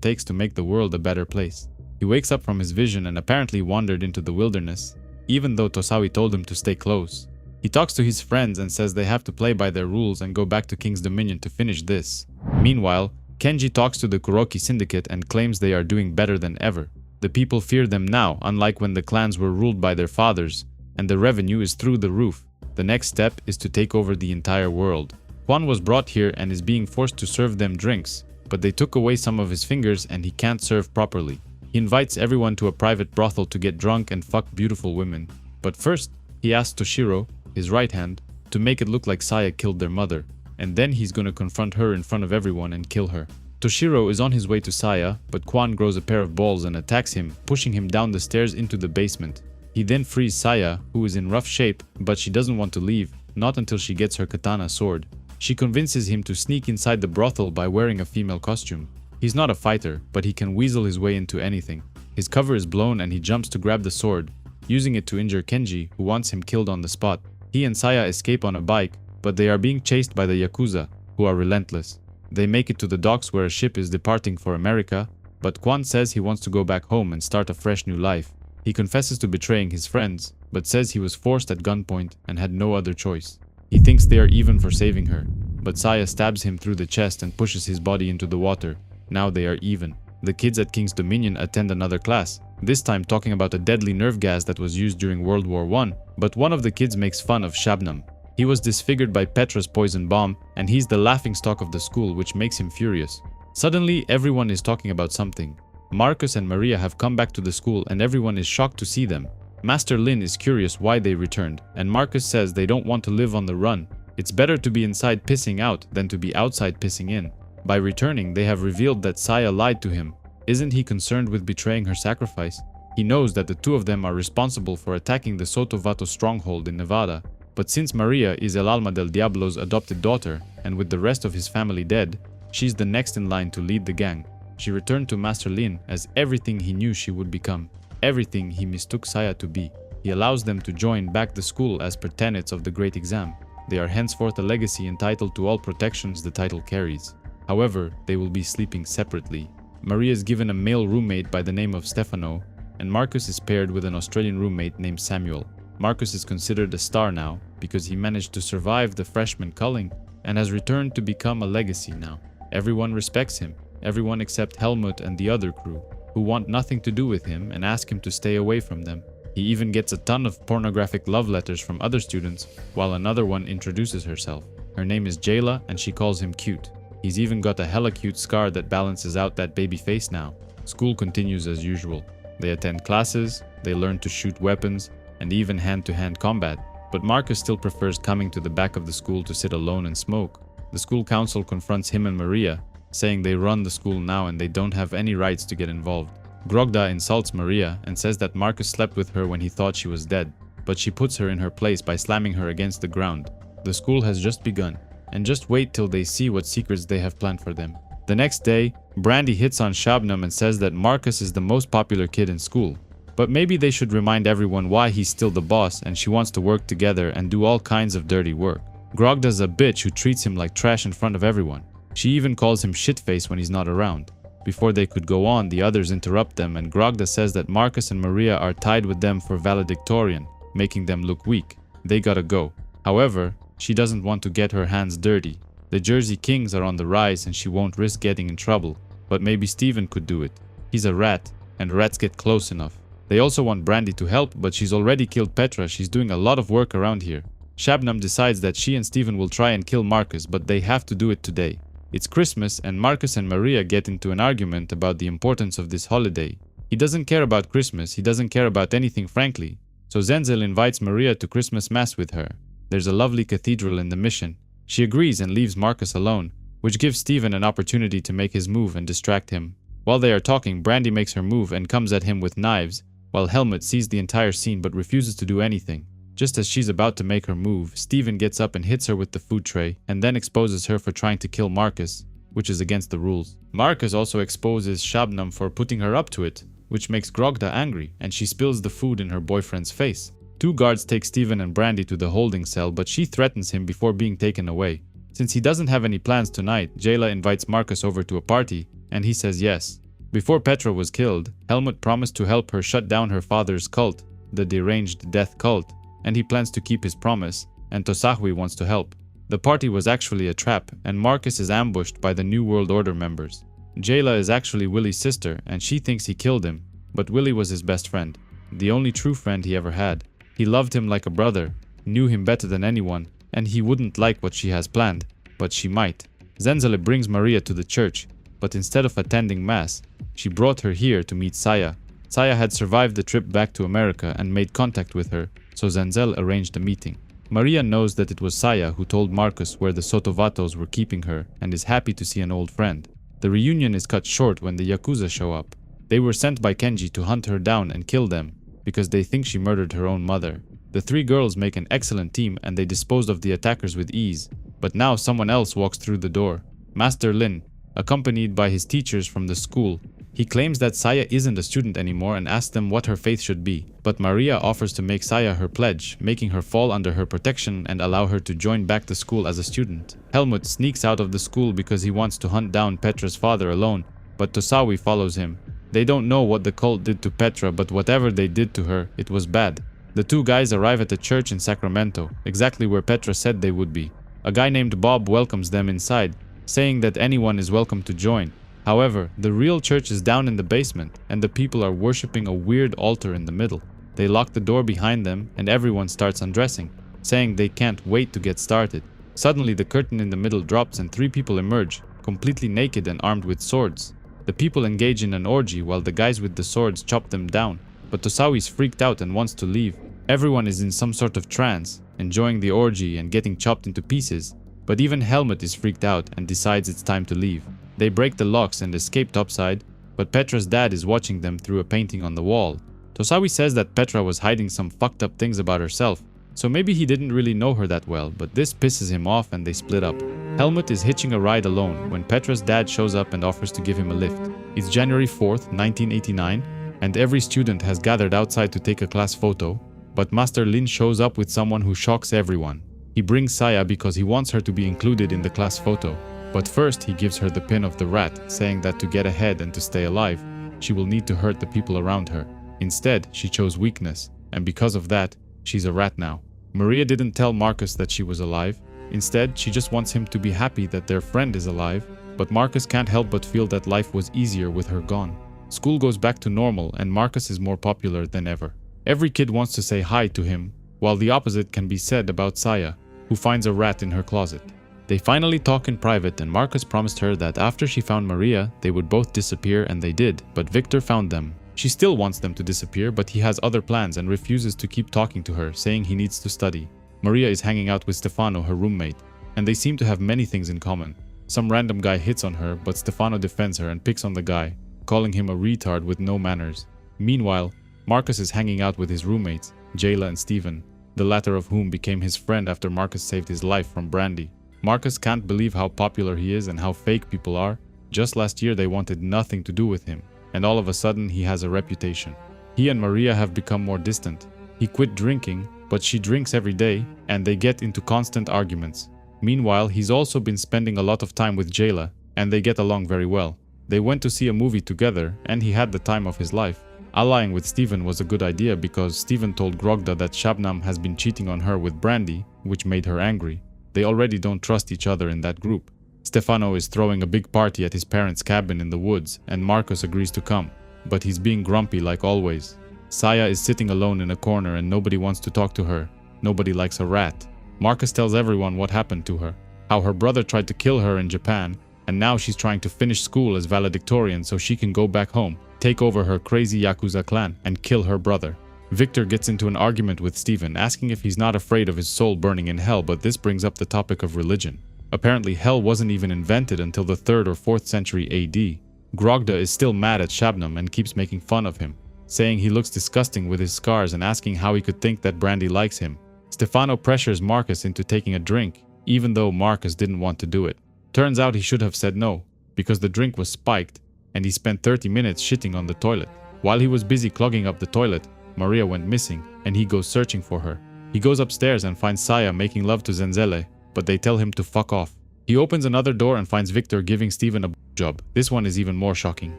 takes to make the world a better place. He wakes up from his vision and apparently wandered into the wilderness, even though Tosawi told him to stay close. He talks to his friends and says they have to play by their rules and go back to King's Dominion to finish this. Meanwhile, Kenji talks to the Kuroki Syndicate and claims they are doing better than ever. The people fear them now, unlike when the clans were ruled by their fathers, and the revenue is through the roof. The next step is to take over the entire world. Quan was brought here and is being forced to serve them drinks, but they took away some of his fingers and he can't serve properly. He invites everyone to a private brothel to get drunk and fuck beautiful women. But first, he asks Toshiro, his right hand, to make it look like Saya killed their mother, and then he's gonna confront her in front of everyone and kill her. Toshiro is on his way to Saya, but Quan grows a pair of balls and attacks him, pushing him down the stairs into the basement. He then frees Saya, who is in rough shape, but she doesn't want to leave, not until she gets her katana sword. She convinces him to sneak inside the brothel by wearing a female costume. He's not a fighter, but he can weasel his way into anything. His cover is blown and he jumps to grab the sword, using it to injure Kenji, who wants him killed on the spot. He and Saya escape on a bike, but they are being chased by the Yakuza, who are relentless. They make it to the docks where a ship is departing for America, but Quan says he wants to go back home and start a fresh new life. He confesses to betraying his friends, but says he was forced at gunpoint and had no other choice. He thinks they are even for saving her, but Saya stabs him through the chest and pushes his body into the water. Now they are even. The kids at King's Dominion attend another class, this time talking about a deadly nerve gas that was used during World War I, but one of the kids makes fun of Shabnam. He was disfigured by Petra's poison bomb, and he's the laughingstock of the school, which makes him furious. Suddenly, everyone is talking about something. Marcus and Maria have come back to the school and everyone is shocked to see them. Master Lin is curious why they returned, and Marcus says they don't want to live on the run. It's better to be inside pissing out than to be outside pissing in. By returning, they have revealed that Saya lied to him. Isn't he concerned with betraying her sacrifice? He knows that the two of them are responsible for attacking the Sotovato stronghold in Nevada, but since Maria is El Alma del Diablo's adopted daughter, and with the rest of his family dead, she's the next in line to lead the gang. She returned to Master Lin as everything he knew she would become, everything he mistook Saya to be. He allows them to join back the school as per tenets of the Great Exam. They are henceforth a legacy entitled to all protections the title carries. However, they will be sleeping separately. Maria is given a male roommate by the name of Stefano, and Marcus is paired with an Australian roommate named Samuel. Marcus is considered a star now because he managed to survive the freshman culling and has returned to become a legacy now. Everyone respects him, everyone except Helmut and the other crew, who want nothing to do with him and ask him to stay away from them. He even gets a ton of pornographic love letters from other students, while another one introduces herself. Her name is Jayla and she calls him cute. He's even got a hella cute scar that balances out that baby face now. School continues as usual. They attend classes, they learn to shoot weapons, and even hand-to-hand combat. But Marcus still prefers coming to the back of the school to sit alone and smoke. The school council confronts him and Maria, saying they run the school now and they don't have any rights to get involved. Grogda insults Maria and says that Marcus slept with her when he thought she was dead, but she puts her in her place by slamming her against the ground. The school has just begun, and just wait till they see what secrets they have planned for them. The next day, Brandy hits on Shabnam and says that Marcus is the most popular kid in school. But maybe they should remind everyone why he's still the boss and she wants to work together and do all kinds of dirty work. Grogda's a bitch who treats him like trash in front of everyone. She even calls him shitface when he's not around. Before they could go on, the others interrupt them and Grogda says that Marcus and Maria are tied with them for valedictorian, making them look weak. They gotta go. However, she doesn't want to get her hands dirty. The Jersey Kings are on the rise and she won't risk getting in trouble, but maybe Steven could do it. He's a rat, and rats get close enough. They also want Brandy to help, but she's already killed Petra. She's doing a lot of work around here. Shabnam decides that she and Steven will try and kill Marcus, but they have to do it today. It's Christmas and Marcus and Maria get into an argument about the importance of this holiday. He doesn't care about Christmas, he doesn't care about anything frankly. So Zenzel invites Maria to Christmas Mass with her. There's a lovely cathedral in the mission. She agrees and leaves Marcus alone, which gives Steven an opportunity to make his move and distract him. While they are talking, Brandy makes her move and comes at him with knives, while Helmut sees the entire scene but refuses to do anything. Just as she's about to make her move, Steven gets up and hits her with the food tray and then exposes her for trying to kill Marcus, which is against the rules. Marcus also exposes Shabnam for putting her up to it, which makes Grogda angry and she spills the food in her boyfriend's face. Two guards take Steven and Brandy to the holding cell, but she threatens him before being taken away. Since he doesn't have any plans tonight, Jayla invites Marcus over to a party, and he says yes. Before Petra was killed, Helmut promised to help her shut down her father's cult, the deranged death cult, and he plans to keep his promise, and Tosahwi wants to help. The party was actually a trap, and Marcus is ambushed by the New World Order members. Jayla is actually Willie's sister, and she thinks he killed him, but Willie was his best friend, the only true friend he ever had. He loved him like a brother, knew him better than anyone, and he wouldn't like what she has planned, but she might. Zenzele brings Maria to the church, but instead of attending mass, she brought her here to meet Saya. Saya had survived the trip back to America and made contact with her, so Zenzel arranged a meeting. Maria knows that it was Saya who told Marcus where the Sotovatos were keeping her and is happy to see an old friend. The reunion is cut short when the Yakuza show up. They were sent by Kenji to hunt her down and kill them, because they think she murdered her own mother. The three girls make an excellent team and they disposed of the attackers with ease. But now someone else walks through the door. Master Lin, accompanied by his teachers from the school. He claims that Saya isn't a student anymore and asks them what her faith should be. But Maria offers to make Saya her pledge, making her fall under her protection and allow her to join back the school as a student. Helmut sneaks out of the school because he wants to hunt down Petra's father alone, but Tosawi follows him. They don't know what the cult did to Petra, but whatever they did to her, it was bad. The two guys arrive at a church in Sacramento, exactly where Petra said they would be. A guy named Bob welcomes them inside, saying that anyone is welcome to join. However, the real church is down in the basement, and the people are worshipping a weird altar in the middle. They lock the door behind them, and everyone starts undressing, saying they can't wait to get started. Suddenly, the curtain in the middle drops and three people emerge, completely naked and armed with swords. The people engage in an orgy while the guys with the swords chop them down, but Tosawi's freaked out and wants to leave. Everyone is in some sort of trance, enjoying the orgy and getting chopped into pieces, but even Helmut is freaked out and decides it's time to leave. They break the locks and escape topside, but Petra's dad is watching them through a painting on the wall. Tosawi says that Petra was hiding some fucked up things about herself, so maybe he didn't really know her that well, but this pisses him off and they split up. Helmut is hitching a ride alone when Petra's dad shows up and offers to give him a lift. It's January 4th, 1989, and every student has gathered outside to take a class photo, but Master Lin shows up with someone who shocks everyone. He brings Saya because he wants her to be included in the class photo, but first he gives her the pin of the rat, saying that to get ahead and to stay alive, she will need to hurt the people around her. Instead, she chose weakness, and because of that, she's a rat now. Maria didn't tell Marcus that she was alive. Instead, she just wants him to be happy that their friend is alive, but Marcus can't help but feel that life was easier with her gone. School goes back to normal and Marcus is more popular than ever. Every kid wants to say hi to him, while the opposite can be said about Saya, who finds a rat in her closet. They finally talk in private and Marcus promised her that after she found Maria, they would both disappear, and they did, but Victor found them. She still wants them to disappear, but he has other plans and refuses to keep talking to her, saying he needs to study. Maria is hanging out with Stefano, her roommate, and they seem to have many things in common. Some random guy hits on her, but Stefano defends her and picks on the guy, calling him a retard with no manners. Meanwhile, Marcus is hanging out with his roommates, Jayla and Steven, the latter of whom became his friend after Marcus saved his life from Brandy. Marcus can't believe how popular he is and how fake people are. Just last year they wanted nothing to do with him, and all of a sudden he has a reputation. He and Maria have become more distant. He quit drinking, but she drinks every day, and they get into constant arguments. Meanwhile, he's also been spending a lot of time with Jayla, and they get along very well. They went to see a movie together, and he had the time of his life. Allying with Steven was a good idea because Steven told Grogda that Shabnam has been cheating on her with Brandy, which made her angry. They already don't trust each other in that group. Stefano is throwing a big party at his parents' cabin in the woods, and Marcus agrees to come, but he's being grumpy like always. Saya is sitting alone in a corner and nobody wants to talk to her. Nobody likes a rat. Marcus tells everyone what happened to her, how her brother tried to kill her in Japan, and now she's trying to finish school as valedictorian so she can go back home, take over her crazy Yakuza clan, and kill her brother. Victor gets into an argument with Steven, asking if he's not afraid of his soul burning in hell, but this brings up the topic of religion. Apparently hell wasn't even invented until the 3rd or 4th century AD. Grogda is still mad at Shabnam and keeps making fun of him, saying he looks disgusting with his scars and asking how he could think that Brandy likes him. Stefano pressures Marcus into taking a drink, even though Marcus didn't want to do it. Turns out he should have said no, because the drink was spiked, and he spent 30 minutes shitting on the toilet. While he was busy clogging up the toilet, Maria went missing, and he goes searching for her. He goes upstairs and finds Saya making love to Zenzele, but they tell him to fuck off. He opens another door and finds Victor giving Steven a job. This one is even more shocking.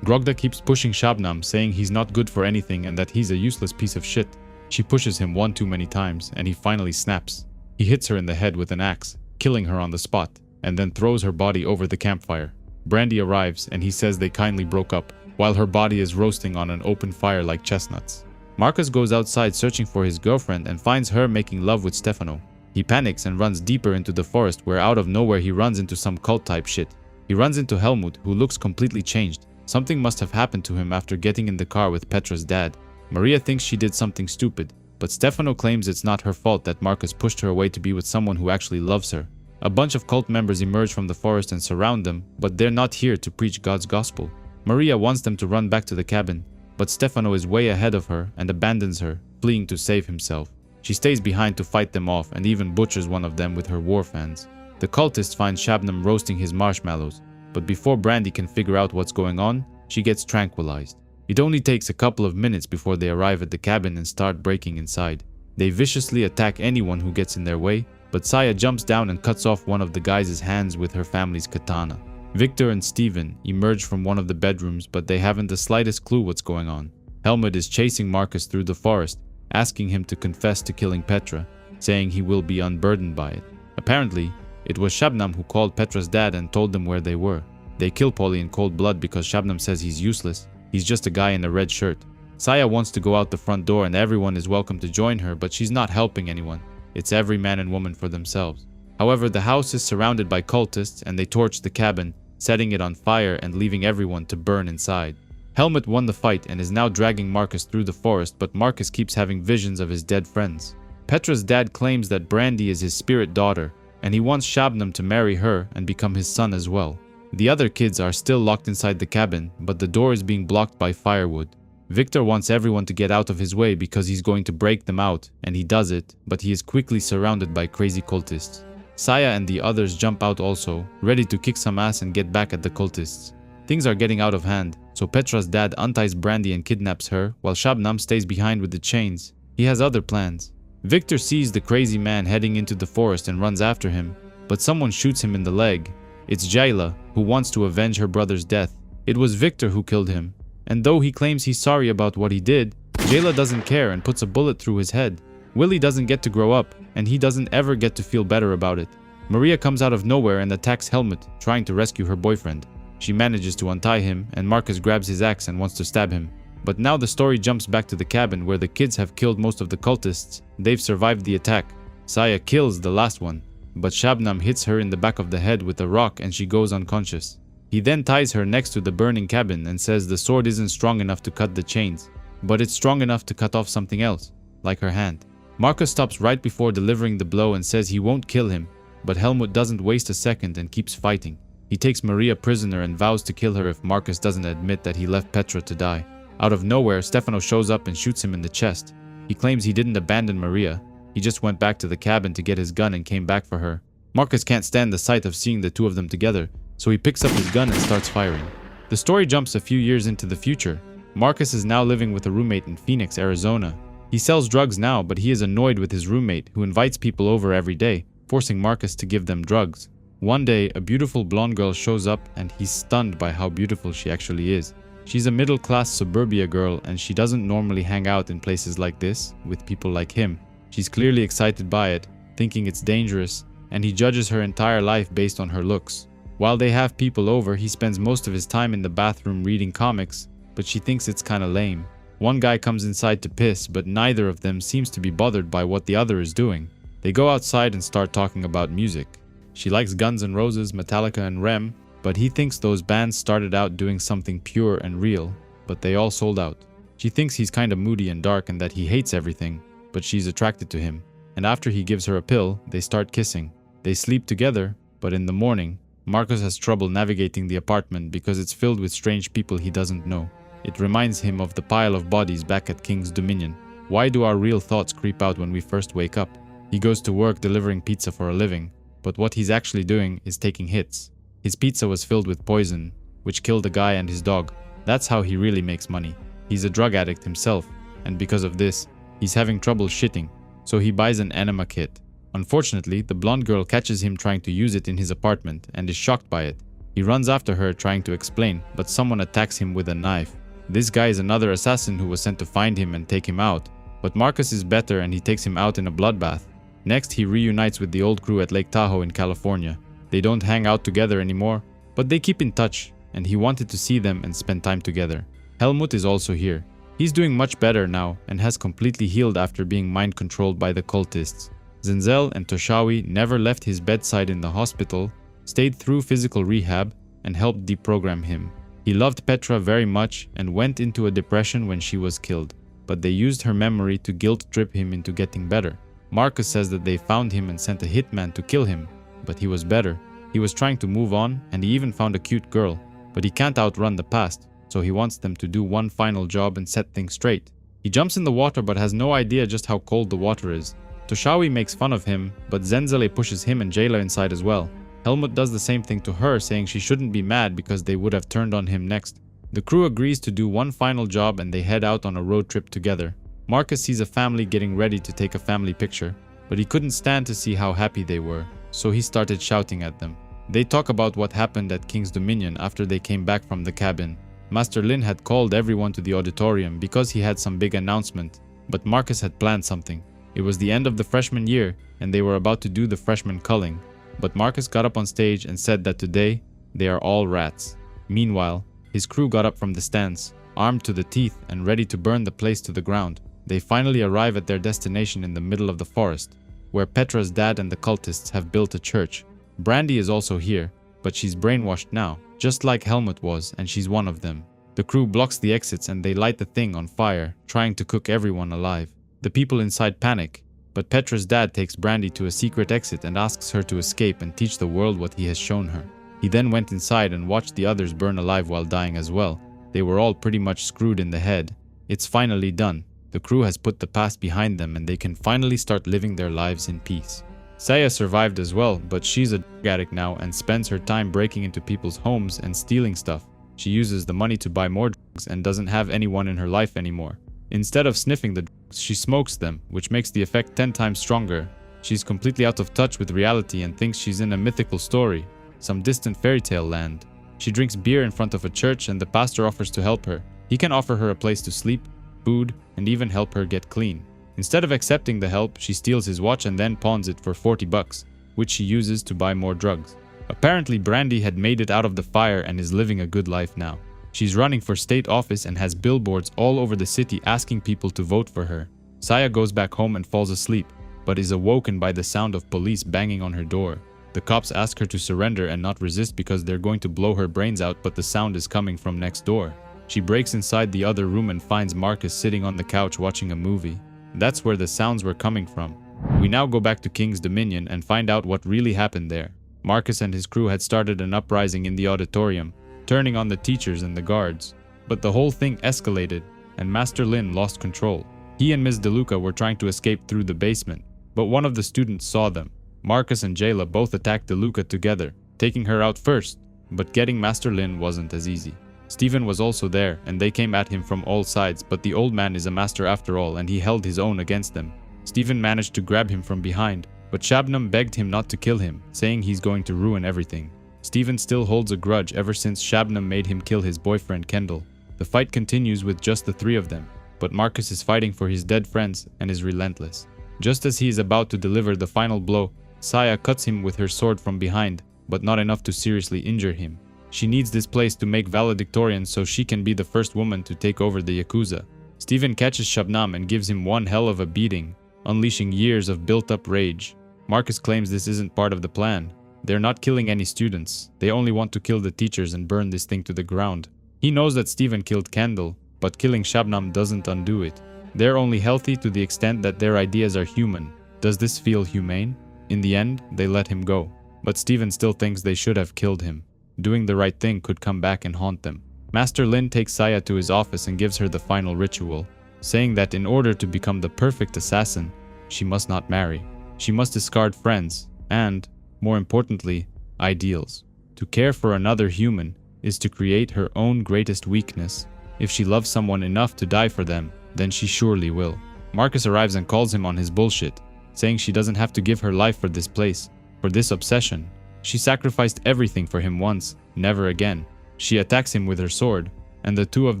Grogda keeps pushing Shabnam, saying he's not good for anything and that he's a useless piece of shit. She pushes him one too many times, and he finally snaps. He hits her in the head with an axe, killing her on the spot, and then throws her body over the campfire. Brandy arrives, and he says they kindly broke up, while her body is roasting on an open fire like chestnuts. Marcus goes outside searching for his girlfriend and finds her making love with Stefano. He panics and runs deeper into the forest, where out of nowhere he runs into some cult type shit. He runs into Helmut, who looks completely changed. Something must have happened to him after getting in the car with Petra's dad. Maria thinks she did something stupid, but Stefano claims it's not her fault that Marcus pushed her away to be with someone who actually loves her. A bunch of cult members emerge from the forest and surround them, but they're not here to preach God's gospel. Maria wants them to run back to the cabin, but Stefano is way ahead of her and abandons her, fleeing to save himself. She stays behind to fight them off and even butchers one of them with her war fans. The cultist finds Shabnam roasting his marshmallows, but before Brandy can figure out what's going on, she gets tranquilized. It only takes a couple of minutes before they arrive at the cabin and start breaking inside. They viciously attack anyone who gets in their way, but Saya jumps down and cuts off one of the guys' hands with her family's katana. Victor and Steven emerge from one of the bedrooms, but they haven't the slightest clue what's going on. Helmut is chasing Marcus through the forest, asking him to confess to killing Petra, saying he will be unburdened by it. Apparently, it was Shabnam who called Petra's dad and told them where they were. They kill Polly in cold blood because Shabnam says he's useless. He's just a guy in a red shirt. Saya wants to go out the front door and everyone is welcome to join her, but she's not helping anyone. It's every man and woman for themselves. However, the house is surrounded by cultists and they torch the cabin, setting it on fire and leaving everyone to burn inside. Helmut won the fight and is now dragging Marcus through the forest, but Marcus keeps having visions of his dead friends. Petra's dad claims that Brandy is his spirit daughter, and he wants Shabnam to marry her and become his son as well. The other kids are still locked inside the cabin, but the door is being blocked by firewood. Victor wants everyone to get out of his way because he's going to break them out, and he does it, but he is quickly surrounded by crazy cultists. Saya and the others jump out also, ready to kick some ass and get back at the cultists. Things are getting out of hand, so Petra's dad unties Brandy and kidnaps her, while Shabnam stays behind with the chains. He has other plans. Victor sees the crazy man heading into the forest and runs after him, but someone shoots him in the leg. It's Jayla, who wants to avenge her brother's death. It was Victor who killed him, and though he claims he's sorry about what he did, Jayla doesn't care and puts a bullet through his head. Willie doesn't get to grow up, and he doesn't ever get to feel better about it. Maria comes out of nowhere and attacks Helmut, trying to rescue her boyfriend. She manages to untie him, and Marcus grabs his axe and wants to stab him. But now the story jumps back to the cabin where the kids have killed most of the cultists. They've survived the attack. Saya kills the last one, but Shabnam hits her in the back of the head with a rock and she goes unconscious. He then ties her next to the burning cabin and says the sword isn't strong enough to cut the chains, but it's strong enough to cut off something else, like her hand. Marcus stops right before delivering the blow and says he won't kill him, but Helmut doesn't waste a second and keeps fighting. He takes Maria prisoner and vows to kill her if Marcus doesn't admit that he left Petra to die. Out of nowhere, Stefano shows up and shoots him in the chest. He claims he didn't abandon Maria. He just went back to the cabin to get his gun and came back for her. Marcus can't stand the sight of seeing the two of them together, so he picks up his gun and starts firing. The story jumps a few years into the future. Marcus is now living with a roommate in Phoenix, Arizona. He sells drugs now, but he is annoyed with his roommate, who invites people over every day, forcing Marcus to give them drugs. One day, a beautiful blonde girl shows up and he's stunned by how beautiful she actually is. She's a middle-class suburbia girl and she doesn't normally hang out in places like this with people like him. She's clearly excited by it, thinking it's dangerous, and he judges her entire life based on her looks. While they have people over, he spends most of his time in the bathroom reading comics, but she thinks it's kinda lame. One guy comes inside to piss, but neither of them seems to be bothered by what the other is doing. They go outside and start talking about music. She likes Guns N' Roses, Metallica and Rem, but he thinks those bands started out doing something pure and real, but they all sold out. She thinks he's kinda moody and dark and that he hates everything, but she's attracted to him. And after he gives her a pill, they start kissing. They sleep together, but in the morning, Marcus has trouble navigating the apartment because it's filled with strange people he doesn't know. It reminds him of the pile of bodies back at King's Dominion. Why do our real thoughts creep out when we first wake up? He goes to work delivering pizza for a living, but what he's actually doing is taking hits. His pizza was filled with poison, which killed a guy and his dog. That's how he really makes money. He's a drug addict himself, and because of this, he's having trouble shitting, so he buys an enema kit. Unfortunately, the blonde girl catches him trying to use it in his apartment and is shocked by it. He runs after her trying to explain, but someone attacks him with a knife. This guy is another assassin who was sent to find him and take him out, but Marcus is better and he takes him out in a bloodbath. Next, he reunites with the old crew at Lake Tahoe in California. They don't hang out together anymore, but they keep in touch, and he wanted to see them and spend time together. Helmut is also here. He's doing much better now and has completely healed after being mind-controlled by the cultists. Zenzel and Toshawi never left his bedside in the hospital, stayed through physical rehab, and helped deprogram him. He loved Petra very much and went into a depression when she was killed, but they used her memory to guilt-trip him into getting better. Marcus says that they found him and sent a hitman to kill him, but he was better. He was trying to move on, and he even found a cute girl, but he can't outrun the past, so he wants them to do one final job and set things straight. He jumps in the water but has no idea just how cold the water is. Toshawi makes fun of him, but Zenzele pushes him and Jayla inside as well. Helmut does the same thing to her, saying she shouldn't be mad because they would have turned on him next. The crew agrees to do one final job and they head out on a road trip together. Marcus sees a family getting ready to take a family picture, but he couldn't stand to see how happy they were, so he started shouting at them. They talk about what happened at King's Dominion after they came back from the cabin. Master Lin had called everyone to the auditorium because he had some big announcement, but Marcus had planned something. It was the end of the freshman year and they were about to do the freshman culling, but Marcus got up on stage and said that today they are all rats. Meanwhile, his crew got up from the stands, armed to the teeth and ready to burn the place to the ground. They finally arrive at their destination in the middle of the forest, where Petra's dad and the cultists have built a church. Brandy is also here, but she's brainwashed now, just like Helmut was, and she's one of them. The crew blocks the exits and they light the thing on fire, trying to cook everyone alive. The people inside panic, but Petra's dad takes Brandy to a secret exit and asks her to escape and teach the world what he has shown her. He then went inside and watched the others burn alive while dying as well. They were all pretty much screwed in the head. It's finally done. The crew has put the past behind them and they can finally start living their lives in peace. Saya survived as well, but she's a drug addict now and spends her time breaking into people's homes and stealing stuff. She uses the money to buy more drugs and doesn't have anyone in her life anymore. Instead of sniffing the drugs, she smokes them, which makes the effect 10 times stronger. She's completely out of touch with reality and thinks she's in a mythical story, some distant fairy tale land. She drinks beer in front of a church and the pastor offers to help her. He can offer her a place to sleep, food, and even help her get clean. Instead of accepting the help, she steals his watch and then pawns it for 40 bucks, which she uses to buy more drugs. Apparently, Brandy had made it out of the fire and is living a good life now. She's running for state office and has billboards all over the city asking people to vote for her. Saya goes back home and falls asleep, but is awoken by the sound of police banging on her door. The cops ask her to surrender and not resist because they're going to blow her brains out, but the sound is coming from next door. She breaks inside the other room and finds Marcus sitting on the couch watching a movie. That's where the sounds were coming from. We now go back to King's Dominion and find out what really happened there. Marcus and his crew had started an uprising in the auditorium, turning on the teachers and the guards. But the whole thing escalated, and Master Lin lost control. He and Ms. DeLuca were trying to escape through the basement, but one of the students saw them. Marcus and Jayla both attacked DeLuca together, taking her out first, but getting Master Lin wasn't as easy. Stephen was also there, and they came at him from all sides, but the old man is a master after all, and he held his own against them. Stephen managed to grab him from behind, but Shabnam begged him not to kill him, saying he's going to ruin everything. Stephen still holds a grudge ever since Shabnam made him kill his boyfriend Kendall. The fight continues with just the three of them, but Marcus is fighting for his dead friends and is relentless. Just as he is about to deliver the final blow, Saya cuts him with her sword from behind, but not enough to seriously injure him. She needs this place to make valedictorian so she can be the first woman to take over the Yakuza. Stephen catches Shabnam and gives him one hell of a beating, unleashing years of built-up rage. Marcus claims this isn't part of the plan. They're not killing any students. They only want to kill the teachers and burn this thing to the ground. He knows that Stephen killed Kendall, but killing Shabnam doesn't undo it. They're only healthy to the extent that their ideas are human. Does this feel humane? In the end, they let him go. But Stephen still thinks they should have killed him. Doing the right thing could come back and haunt them. Master Lin takes Saya to his office and gives her the final ritual, saying that in order to become the perfect assassin, she must not marry. She must discard friends and, more importantly, ideals. To care for another human is to create her own greatest weakness. If she loves someone enough to die for them, then she surely will. Marcus arrives and calls him on his bullshit, saying she doesn't have to give her life for this place, for this obsession. She sacrificed everything for him once, never again. She attacks him with her sword, and the two of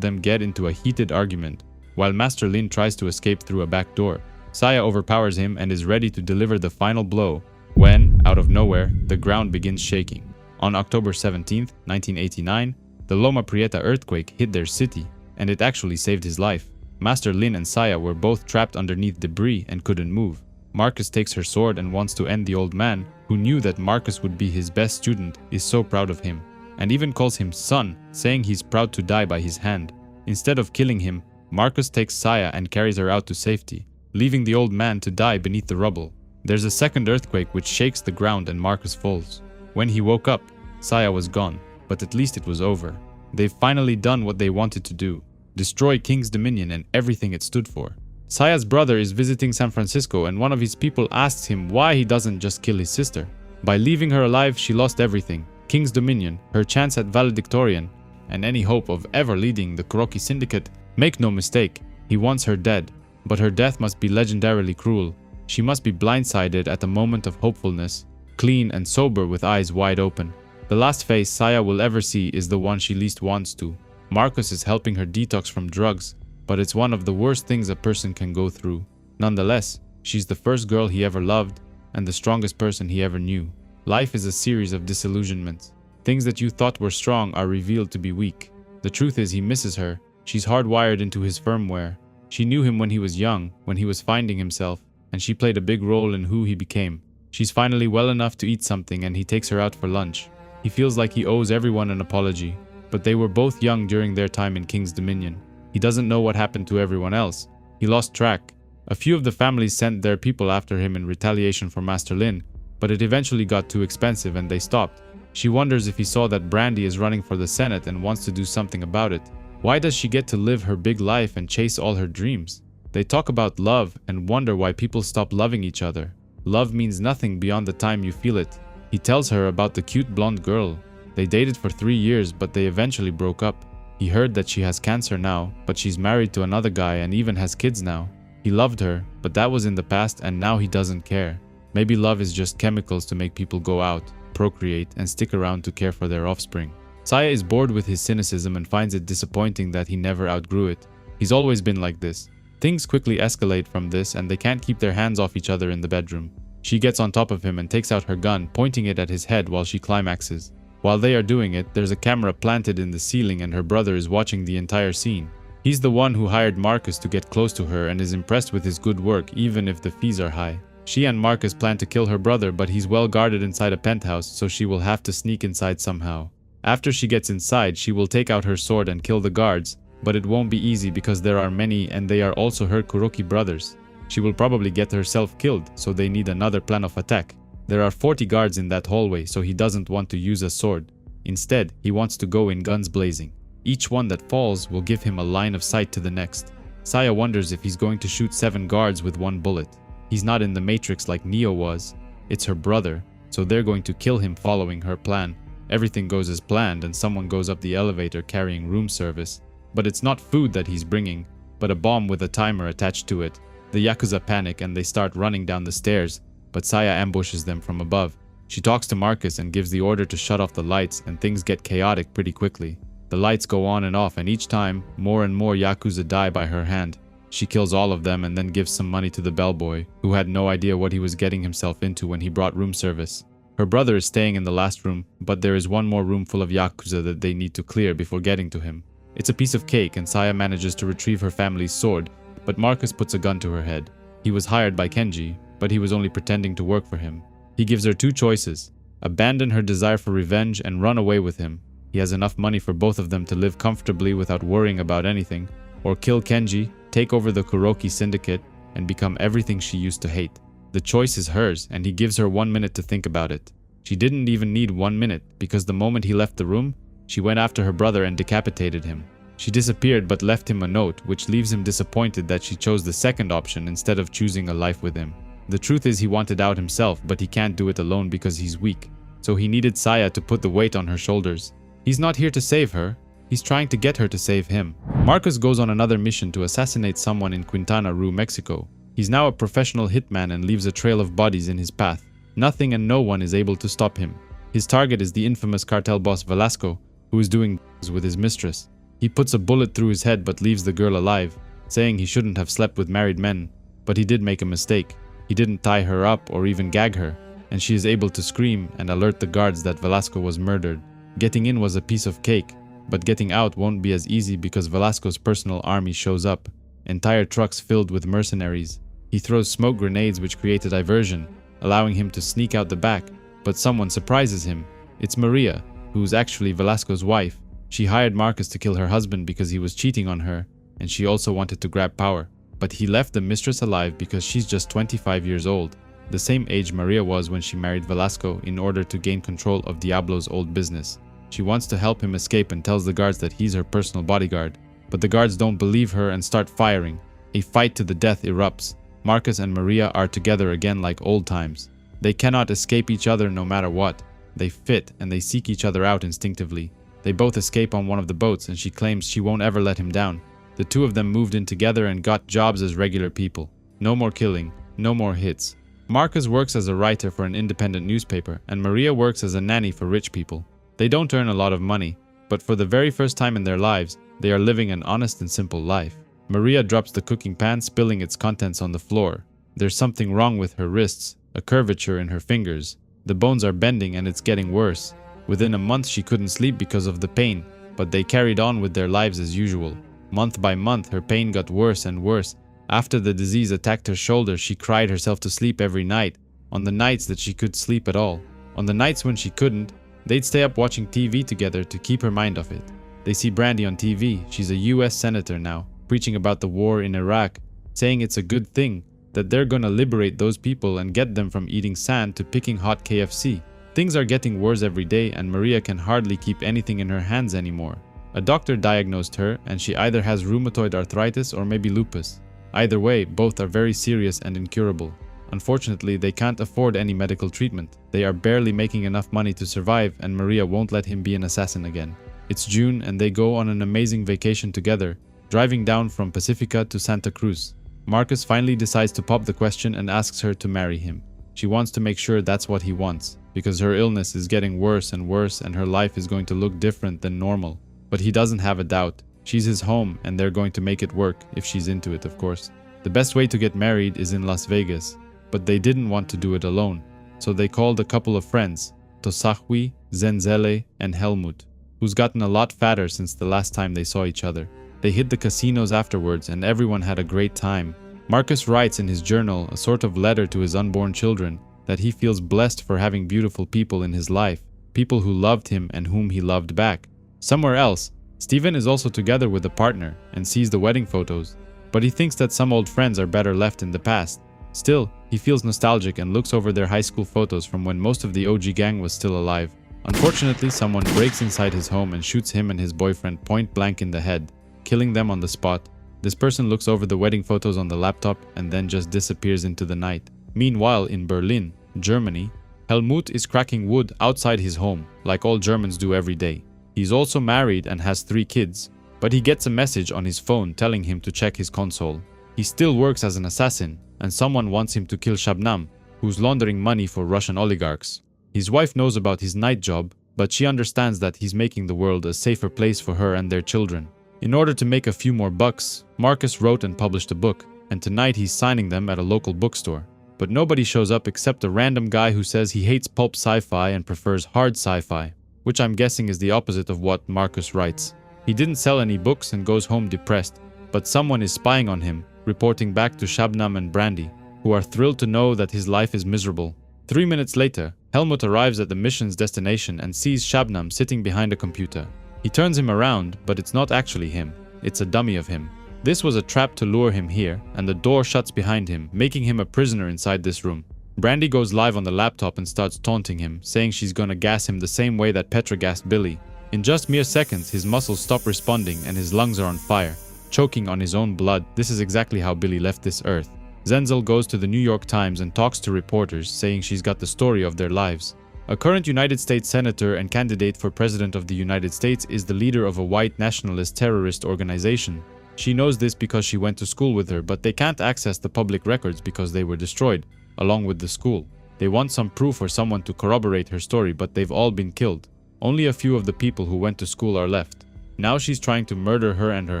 them get into a heated argument, while Master Lin tries to escape through a back door. Saya overpowers him and is ready to deliver the final blow, when, out of nowhere, the ground begins shaking. On October 17, 1989, the Loma Prieta earthquake hit their city, and it actually saved his life. Master Lin and Saya were both trapped underneath debris and couldn't move. Marcus takes her sword and wants to end the old man, who knew that Marcus would be his best student, is so proud of him, and even calls him son, saying he's proud to die by his hand. Instead of killing him, Marcus takes Saya and carries her out to safety, leaving the old man to die beneath the rubble. There's a second earthquake which shakes the ground and Marcus falls. When he woke up, Saya was gone, but at least it was over. They've finally done what they wanted to do, destroy King's Dominion and everything it stood for. Saya's brother is visiting San Francisco and one of his people asks him why he doesn't just kill his sister. By leaving her alive, she lost everything. King's Dominion, her chance at valedictorian, and any hope of ever leading the Kuroki Syndicate. Make no mistake, he wants her dead, but her death must be legendarily cruel. She must be blindsided at a moment of hopefulness, clean and sober with eyes wide open. The last face Saya will ever see is the one she least wants to. Marcus is helping her detox from drugs, but it's one of the worst things a person can go through. Nonetheless, she's the first girl he ever loved and the strongest person he ever knew. Life is a series of disillusionments. Things that you thought were strong are revealed to be weak. The truth is he misses her. She's hardwired into his firmware. She knew him when he was young, when he was finding himself, and she played a big role in who he became. She's finally well enough to eat something and he takes her out for lunch. He feels like he owes everyone an apology, but they were both young during their time in King's Dominion. He doesn't know what happened to everyone else. He lost track. A few of the families sent their people after him in retaliation for Master Lin, but it eventually got too expensive and they stopped. She wonders if he saw that Brandy is running for the Senate and wants to do something about it. Why does she get to live her big life and chase all her dreams? They talk about love and wonder why people stop loving each other. Love means nothing beyond the time you feel it. He tells her about the cute blonde girl. They dated for 3 years, but they eventually broke up. He heard that she has cancer now, but she's married to another guy and even has kids now. He loved her, but that was in the past and now he doesn't care. Maybe love is just chemicals to make people go out, procreate, and stick around to care for their offspring. Saya is bored with his cynicism and finds it disappointing that he never outgrew it. He's always been like this. Things quickly escalate from this and they can't keep their hands off each other in the bedroom. She gets on top of him and takes out her gun, pointing it at his head while she climaxes. While they are doing it, there's a camera planted in the ceiling and her brother is watching the entire scene. He's the one who hired Marcus to get close to her and is impressed with his good work even if the fees are high. She and Marcus plan to kill her brother, but he's well guarded inside a penthouse, so she will have to sneak inside somehow. After she gets inside, she will take out her sword and kill the guards, but it won't be easy because there are many and they are also her Kuroki brothers. She will probably get herself killed, so they need another plan of attack. There are 40 guards in that hallway, so he doesn't want to use a sword. Instead, he wants to go in guns blazing. Each one that falls will give him a line of sight to the next. Saya wonders if he's going to shoot 7 guards with 1 bullet. He's not in the Matrix like Neo was. It's her brother, so they're going to kill him following her plan. Everything goes as planned and someone goes up the elevator carrying room service. But it's not food that he's bringing, but a bomb with a timer attached to it. The Yakuza panic and they start running down the stairs, but Saya ambushes them from above. She talks to Marcus and gives the order to shut off the lights and things get chaotic pretty quickly. The lights go on and off and each time, more and more Yakuza die by her hand. She kills all of them and then gives some money to the bellboy, who had no idea what he was getting himself into when he brought room service. Her brother is staying in the last room, but there is one more room full of Yakuza that they need to clear before getting to him. It's a piece of cake and Saya manages to retrieve her family's sword, but Marcus puts a gun to her head. He was hired by Kenji, but he was only pretending to work for him. He gives her 2 choices: abandon her desire for revenge and run away with him. He has enough money for both of them to live comfortably without worrying about anything, or kill Kenji, take over the Kuroki syndicate, and become everything she used to hate. The choice is hers, and he gives her 1 minute to think about it. She didn't even need 1 minute, because the moment he left the room, she went after her brother and decapitated him. She disappeared but left him a note, which leaves him disappointed that she chose the second option instead of choosing a life with him. The truth is he wanted out himself, but he can't do it alone because he's weak. So he needed Saya to put the weight on her shoulders. He's not here to save her. He's trying to get her to save him. Marcus goes on another mission to assassinate someone in Quintana Roo, Mexico. He's now a professional hitman and leaves a trail of bodies in his path. Nothing and no one is able to stop him. His target is the infamous cartel boss Velasco, who is doing with his mistress. He puts a bullet through his head but leaves the girl alive, saying he shouldn't have slept with married men. But he did make a mistake. He didn't tie her up or even gag her, and she is able to scream and alert the guards that Velasco was murdered. Getting in was a piece of cake, but getting out won't be as easy because Velasco's personal army shows up. Entire trucks filled with mercenaries. He throws smoke grenades which create a diversion, allowing him to sneak out the back, but someone surprises him. It's Maria, who's actually Velasco's wife. She hired Marcus to kill her husband because he was cheating on her, and she also wanted to grab power. But he left the mistress alive because she's just 25 years old, the same age Maria was when she married Velasco in order to gain control of Diablo's old business. She wants to help him escape and tells the guards that he's her personal bodyguard. But the guards don't believe her and start firing. A fight to the death erupts. Marcus and Maria are together again like old times. They cannot escape each other no matter what. They fit and they seek each other out instinctively. They both escape on one of the boats and she claims she won't ever let him down. The 2 of them moved in together and got jobs as regular people. No more killing, no more hits. Marcus works as a writer for an independent newspaper and Maria works as a nanny for rich people. They don't earn a lot of money, but for the very first time in their lives, they are living an honest and simple life. Maria drops the cooking pan, spilling its contents on the floor. There's something wrong with her wrists, a curvature in her fingers. The bones are bending and it's getting worse. Within a month she couldn't sleep because of the pain, but they carried on with their lives as usual. Month by month her pain got worse and worse. After the disease attacked her shoulder, she cried herself to sleep every night, on the nights that she could sleep at all. On the nights when she couldn't, they'd stay up watching TV together to keep her mind off it. They see Brandy on TV. She's a US senator now, preaching about the war in Iraq, saying it's a good thing, that they're gonna liberate those people and get them from eating sand to picking hot KFC. Things are getting worse every day and Maria can hardly keep anything in her hands anymore. A doctor diagnosed her, and she either has rheumatoid arthritis or maybe lupus. Either way, both are very serious and incurable. Unfortunately, they can't afford any medical treatment. They are barely making enough money to survive, and Maria won't let him be an assassin again. It's June, and they go on an amazing vacation together, driving down from Pacifica to Santa Cruz. Marcus finally decides to pop the question and asks her to marry him. She wants to make sure that's what he wants, because her illness is getting worse and worse and her life is going to look different than normal. But he doesn't have a doubt. She's his home, and they're going to make it work, if she's into it, of course. The best way to get married is in Las Vegas, but they didn't want to do it alone. So they called a couple of friends, Tosahwi, Zenzele, and Helmut, who's gotten a lot fatter since the last time they saw each other. They hit the casinos afterwards, and everyone had a great time. Marcus writes in his journal a sort of letter to his unborn children that he feels blessed for having beautiful people in his life, people who loved him and whom he loved back. Somewhere else, Steven is also together with a partner and sees the wedding photos, but he thinks that some old friends are better left in the past. Still, he feels nostalgic and looks over their high school photos from when most of the OG gang was still alive. Unfortunately, someone breaks inside his home and shoots him and his boyfriend point blank in the head, killing them on the spot. This person looks over the wedding photos on the laptop and then just disappears into the night. Meanwhile, in Berlin, Germany, Helmut is cracking wood outside his home, like all Germans do every day. He's also married and has 3 kids, but he gets a message on his phone telling him to check his console. He still works as an assassin, and someone wants him to kill Shabnam, who's laundering money for Russian oligarchs. His wife knows about his night job, but she understands that he's making the world a safer place for her and their children. In order to make a few more bucks, Marcus wrote and published a book, and tonight he's signing them at a local bookstore. But nobody shows up except a random guy who says he hates pulp sci-fi and prefers hard sci-fi, which I'm guessing is the opposite of what Marcus writes. He didn't sell any books and goes home depressed, but someone is spying on him, reporting back to Shabnam and Brandy, who are thrilled to know that his life is miserable. 3 minutes later, Helmut arrives at the mission's destination and sees Shabnam sitting behind a computer. He turns him around, but it's not actually him. It's a dummy of him. This was a trap to lure him here, and the door shuts behind him, making him a prisoner inside this room. Brandy goes live on the laptop and starts taunting him, saying she's gonna gas him the same way that Petra gassed Billy. In just mere seconds, his muscles stop responding and his lungs are on fire. Choking on his own blood, this is exactly how Billy left this earth. Zenzel goes to the New York Times and talks to reporters, saying she's got the story of their lives. A current United States Senator and candidate for President of the United States is the leader of a white nationalist terrorist organization. She knows this because she went to school with her, but they can't access the public records because they were destroyed, along with the school. They want some proof or someone to corroborate her story, but they've all been killed. Only a few of the people who went to school are left. Now she's trying to murder her and her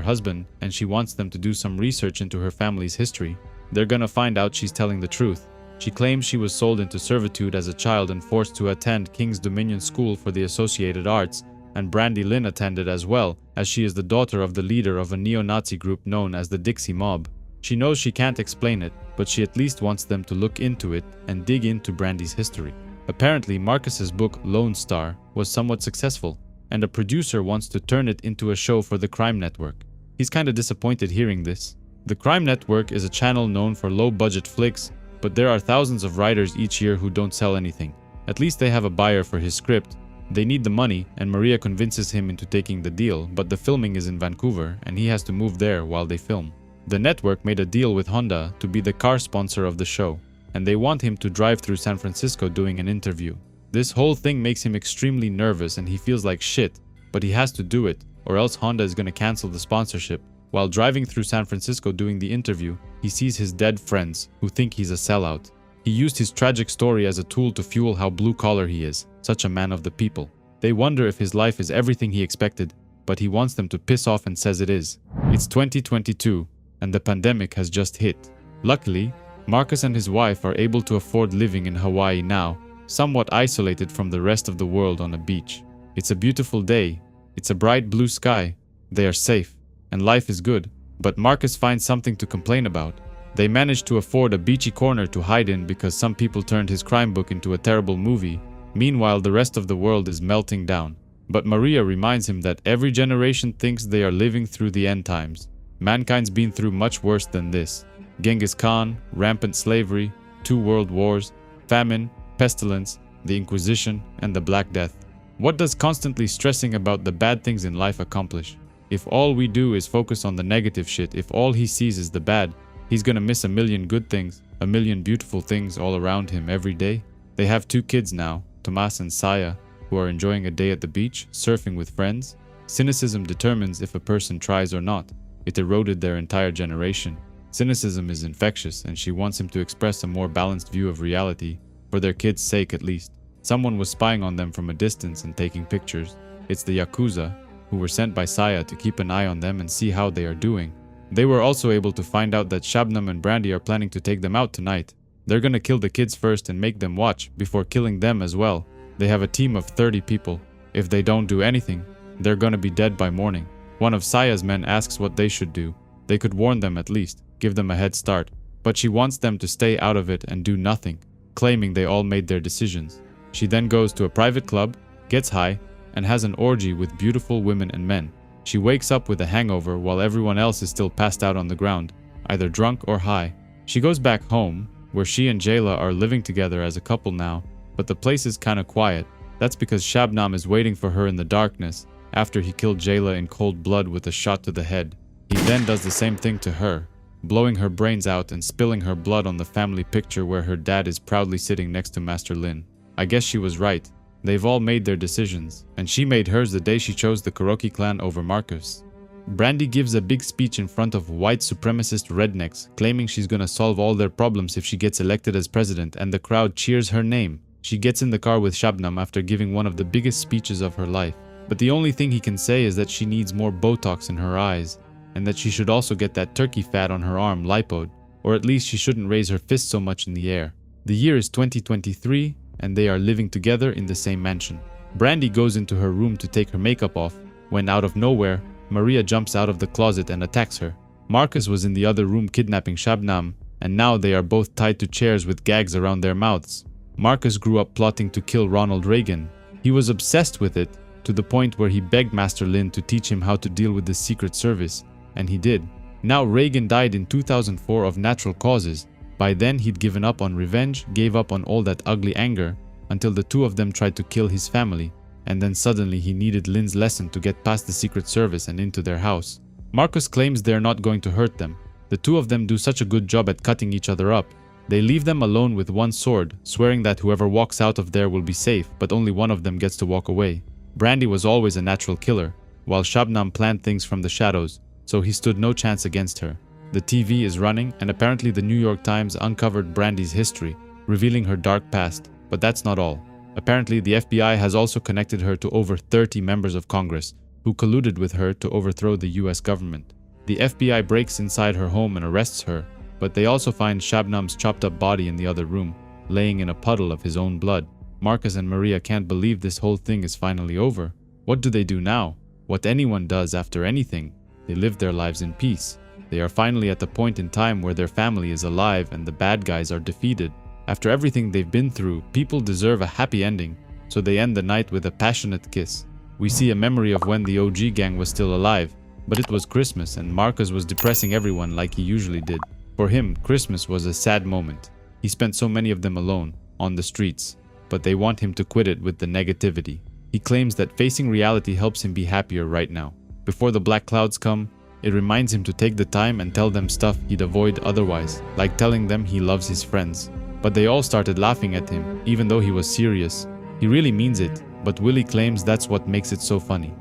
husband, and she wants them to do some research into her family's history. They're gonna find out she's telling the truth. She claims she was sold into servitude as a child and forced to attend King's Dominion School for the Associated Arts, and Brandy Lynn attended as well, as she is the daughter of the leader of a neo-Nazi group known as the Dixie Mob. She knows she can't explain it, but she at least wants them to look into it and dig into Brandy's history. Apparently, Marcus's book Lone Star was somewhat successful, and a producer wants to turn it into a show for the Crime Network. He's kinda disappointed hearing this. The Crime Network is a channel known for low-budget flicks, but there are thousands of writers each year who don't sell anything. At least they have a buyer for his script. They need the money, and Maria convinces him into taking the deal, but the filming is in Vancouver, and he has to move there while they film. The network made a deal with Honda to be the car sponsor of the show, and they want him to drive through San Francisco doing an interview. This whole thing makes him extremely nervous and he feels like shit, but he has to do it, or else Honda is gonna cancel the sponsorship. While driving through San Francisco doing the interview, he sees his dead friends, who think he's a sellout. He used his tragic story as a tool to fuel how blue-collar he is, such a man of the people. They wonder if his life is everything he expected, but he wants them to piss off and says it is. It's 2022, and the pandemic has just hit. Luckily, Marcus and his wife are able to afford living in Hawaii now, somewhat isolated from the rest of the world on a beach. It's a beautiful day, it's a bright blue sky, they are safe, and life is good. But Marcus finds something to complain about. They managed to afford a beachy corner to hide in because some people turned his crime book into a terrible movie. Meanwhile, the rest of the world is melting down. But Maria reminds him that every generation thinks they are living through the end times. Mankind's been through much worse than this. Genghis Khan, rampant slavery, 2 world wars, famine, pestilence, the Inquisition, and the Black Death. What does constantly stressing about the bad things in life accomplish? If all we do is focus on the negative shit, if all he sees is the bad, he's gonna miss a million good things, a million beautiful things all around him every day. They have 2 kids now, Tomas and Saya, who are enjoying a day at the beach, surfing with friends. Cynicism determines if a person tries or not. It eroded their entire generation. Cynicism is infectious, and she wants him to express a more balanced view of reality, for their kids' sake at least. Someone was spying on them from a distance and taking pictures. It's the Yakuza, who were sent by Saya to keep an eye on them and see how they are doing. They were also able to find out that Shabnam and Brandy are planning to take them out tonight. They're gonna kill the kids first and make them watch, before killing them as well. They have a team of 30 people. If they don't do anything, they're gonna be dead by morning. One of Saya's men asks what they should do. They could warn them at least, give them a head start. But she wants them to stay out of it and do nothing, claiming they all made their decisions. She then goes to a private club, gets high, and has an orgy with beautiful women and men. She wakes up with a hangover while everyone else is still passed out on the ground, either drunk or high. She goes back home, where she and Jayla are living together as a couple now, but the place is kinda quiet. That's because Shabnam is waiting for her in the darkness after he killed Jayla in cold blood with a shot to the head. He then does the same thing to her, blowing her brains out and spilling her blood on the family picture where her dad is proudly sitting next to Master Lin. I guess she was right. They've all made their decisions, and she made hers the day she chose the Kuroki clan over Marcus. Brandy gives a big speech in front of white supremacist rednecks, claiming she's gonna solve all their problems if she gets elected as president, and the crowd cheers her name. She gets in the car with Shabnam after giving one of the biggest speeches of her life. But the only thing he can say is that she needs more Botox in her eyes, and that she should also get that turkey fat on her arm lipoed, or at least she shouldn't raise her fist so much in the air. The year is 2023, and they are living together in the same mansion. Brandy goes into her room to take her makeup off, when out of nowhere, Maria jumps out of the closet and attacks her. Marcus was in the other room kidnapping Shabnam, and now they are both tied to chairs with gags around their mouths. Marcus grew up plotting to kill Ronald Reagan. He was obsessed with it, to the point where he begged Master Lin to teach him how to deal with the Secret Service, and he did. Now Reagan died in 2004 of natural causes. By then he'd given up on revenge, gave up on all that ugly anger, until the 2 of them tried to kill his family, and then suddenly he needed Lin's lesson to get past the Secret Service and into their house. Marcus claims they're not going to hurt them. The 2 of them do such a good job at cutting each other up. They leave them alone with one sword, swearing that whoever walks out of there will be safe, but only one of them gets to walk away. Brandy was always a natural killer, while Shabnam planned things from the shadows, so he stood no chance against her. The TV is running, and apparently the New York Times uncovered Brandy's history, revealing her dark past. But that's not all. Apparently the FBI has also connected her to over 30 members of Congress, who colluded with her to overthrow the US government. The FBI breaks inside her home and arrests her, but they also find Shabnam's chopped up body in the other room, laying in a puddle of his own blood. Marcus and Maria can't believe this whole thing is finally over. What do they do now? What anyone does after anything. They live their lives in peace. They are finally at the point in time where their family is alive and the bad guys are defeated. After everything they've been through, people deserve a happy ending, so they end the night with a passionate kiss. We see a memory of when the OG gang was still alive, but it was Christmas and Marcus was depressing everyone like he usually did. For him, Christmas was a sad moment. He spent so many of them alone, on the streets, but they want him to quit it with the negativity. He claims that facing reality helps him be happier right now. Before the black clouds come, it reminds him to take the time and tell them stuff he'd avoid otherwise, like telling them he loves his friends. But they all started laughing at him, even though he was serious. He really means it, but Willie claims that's what makes it so funny.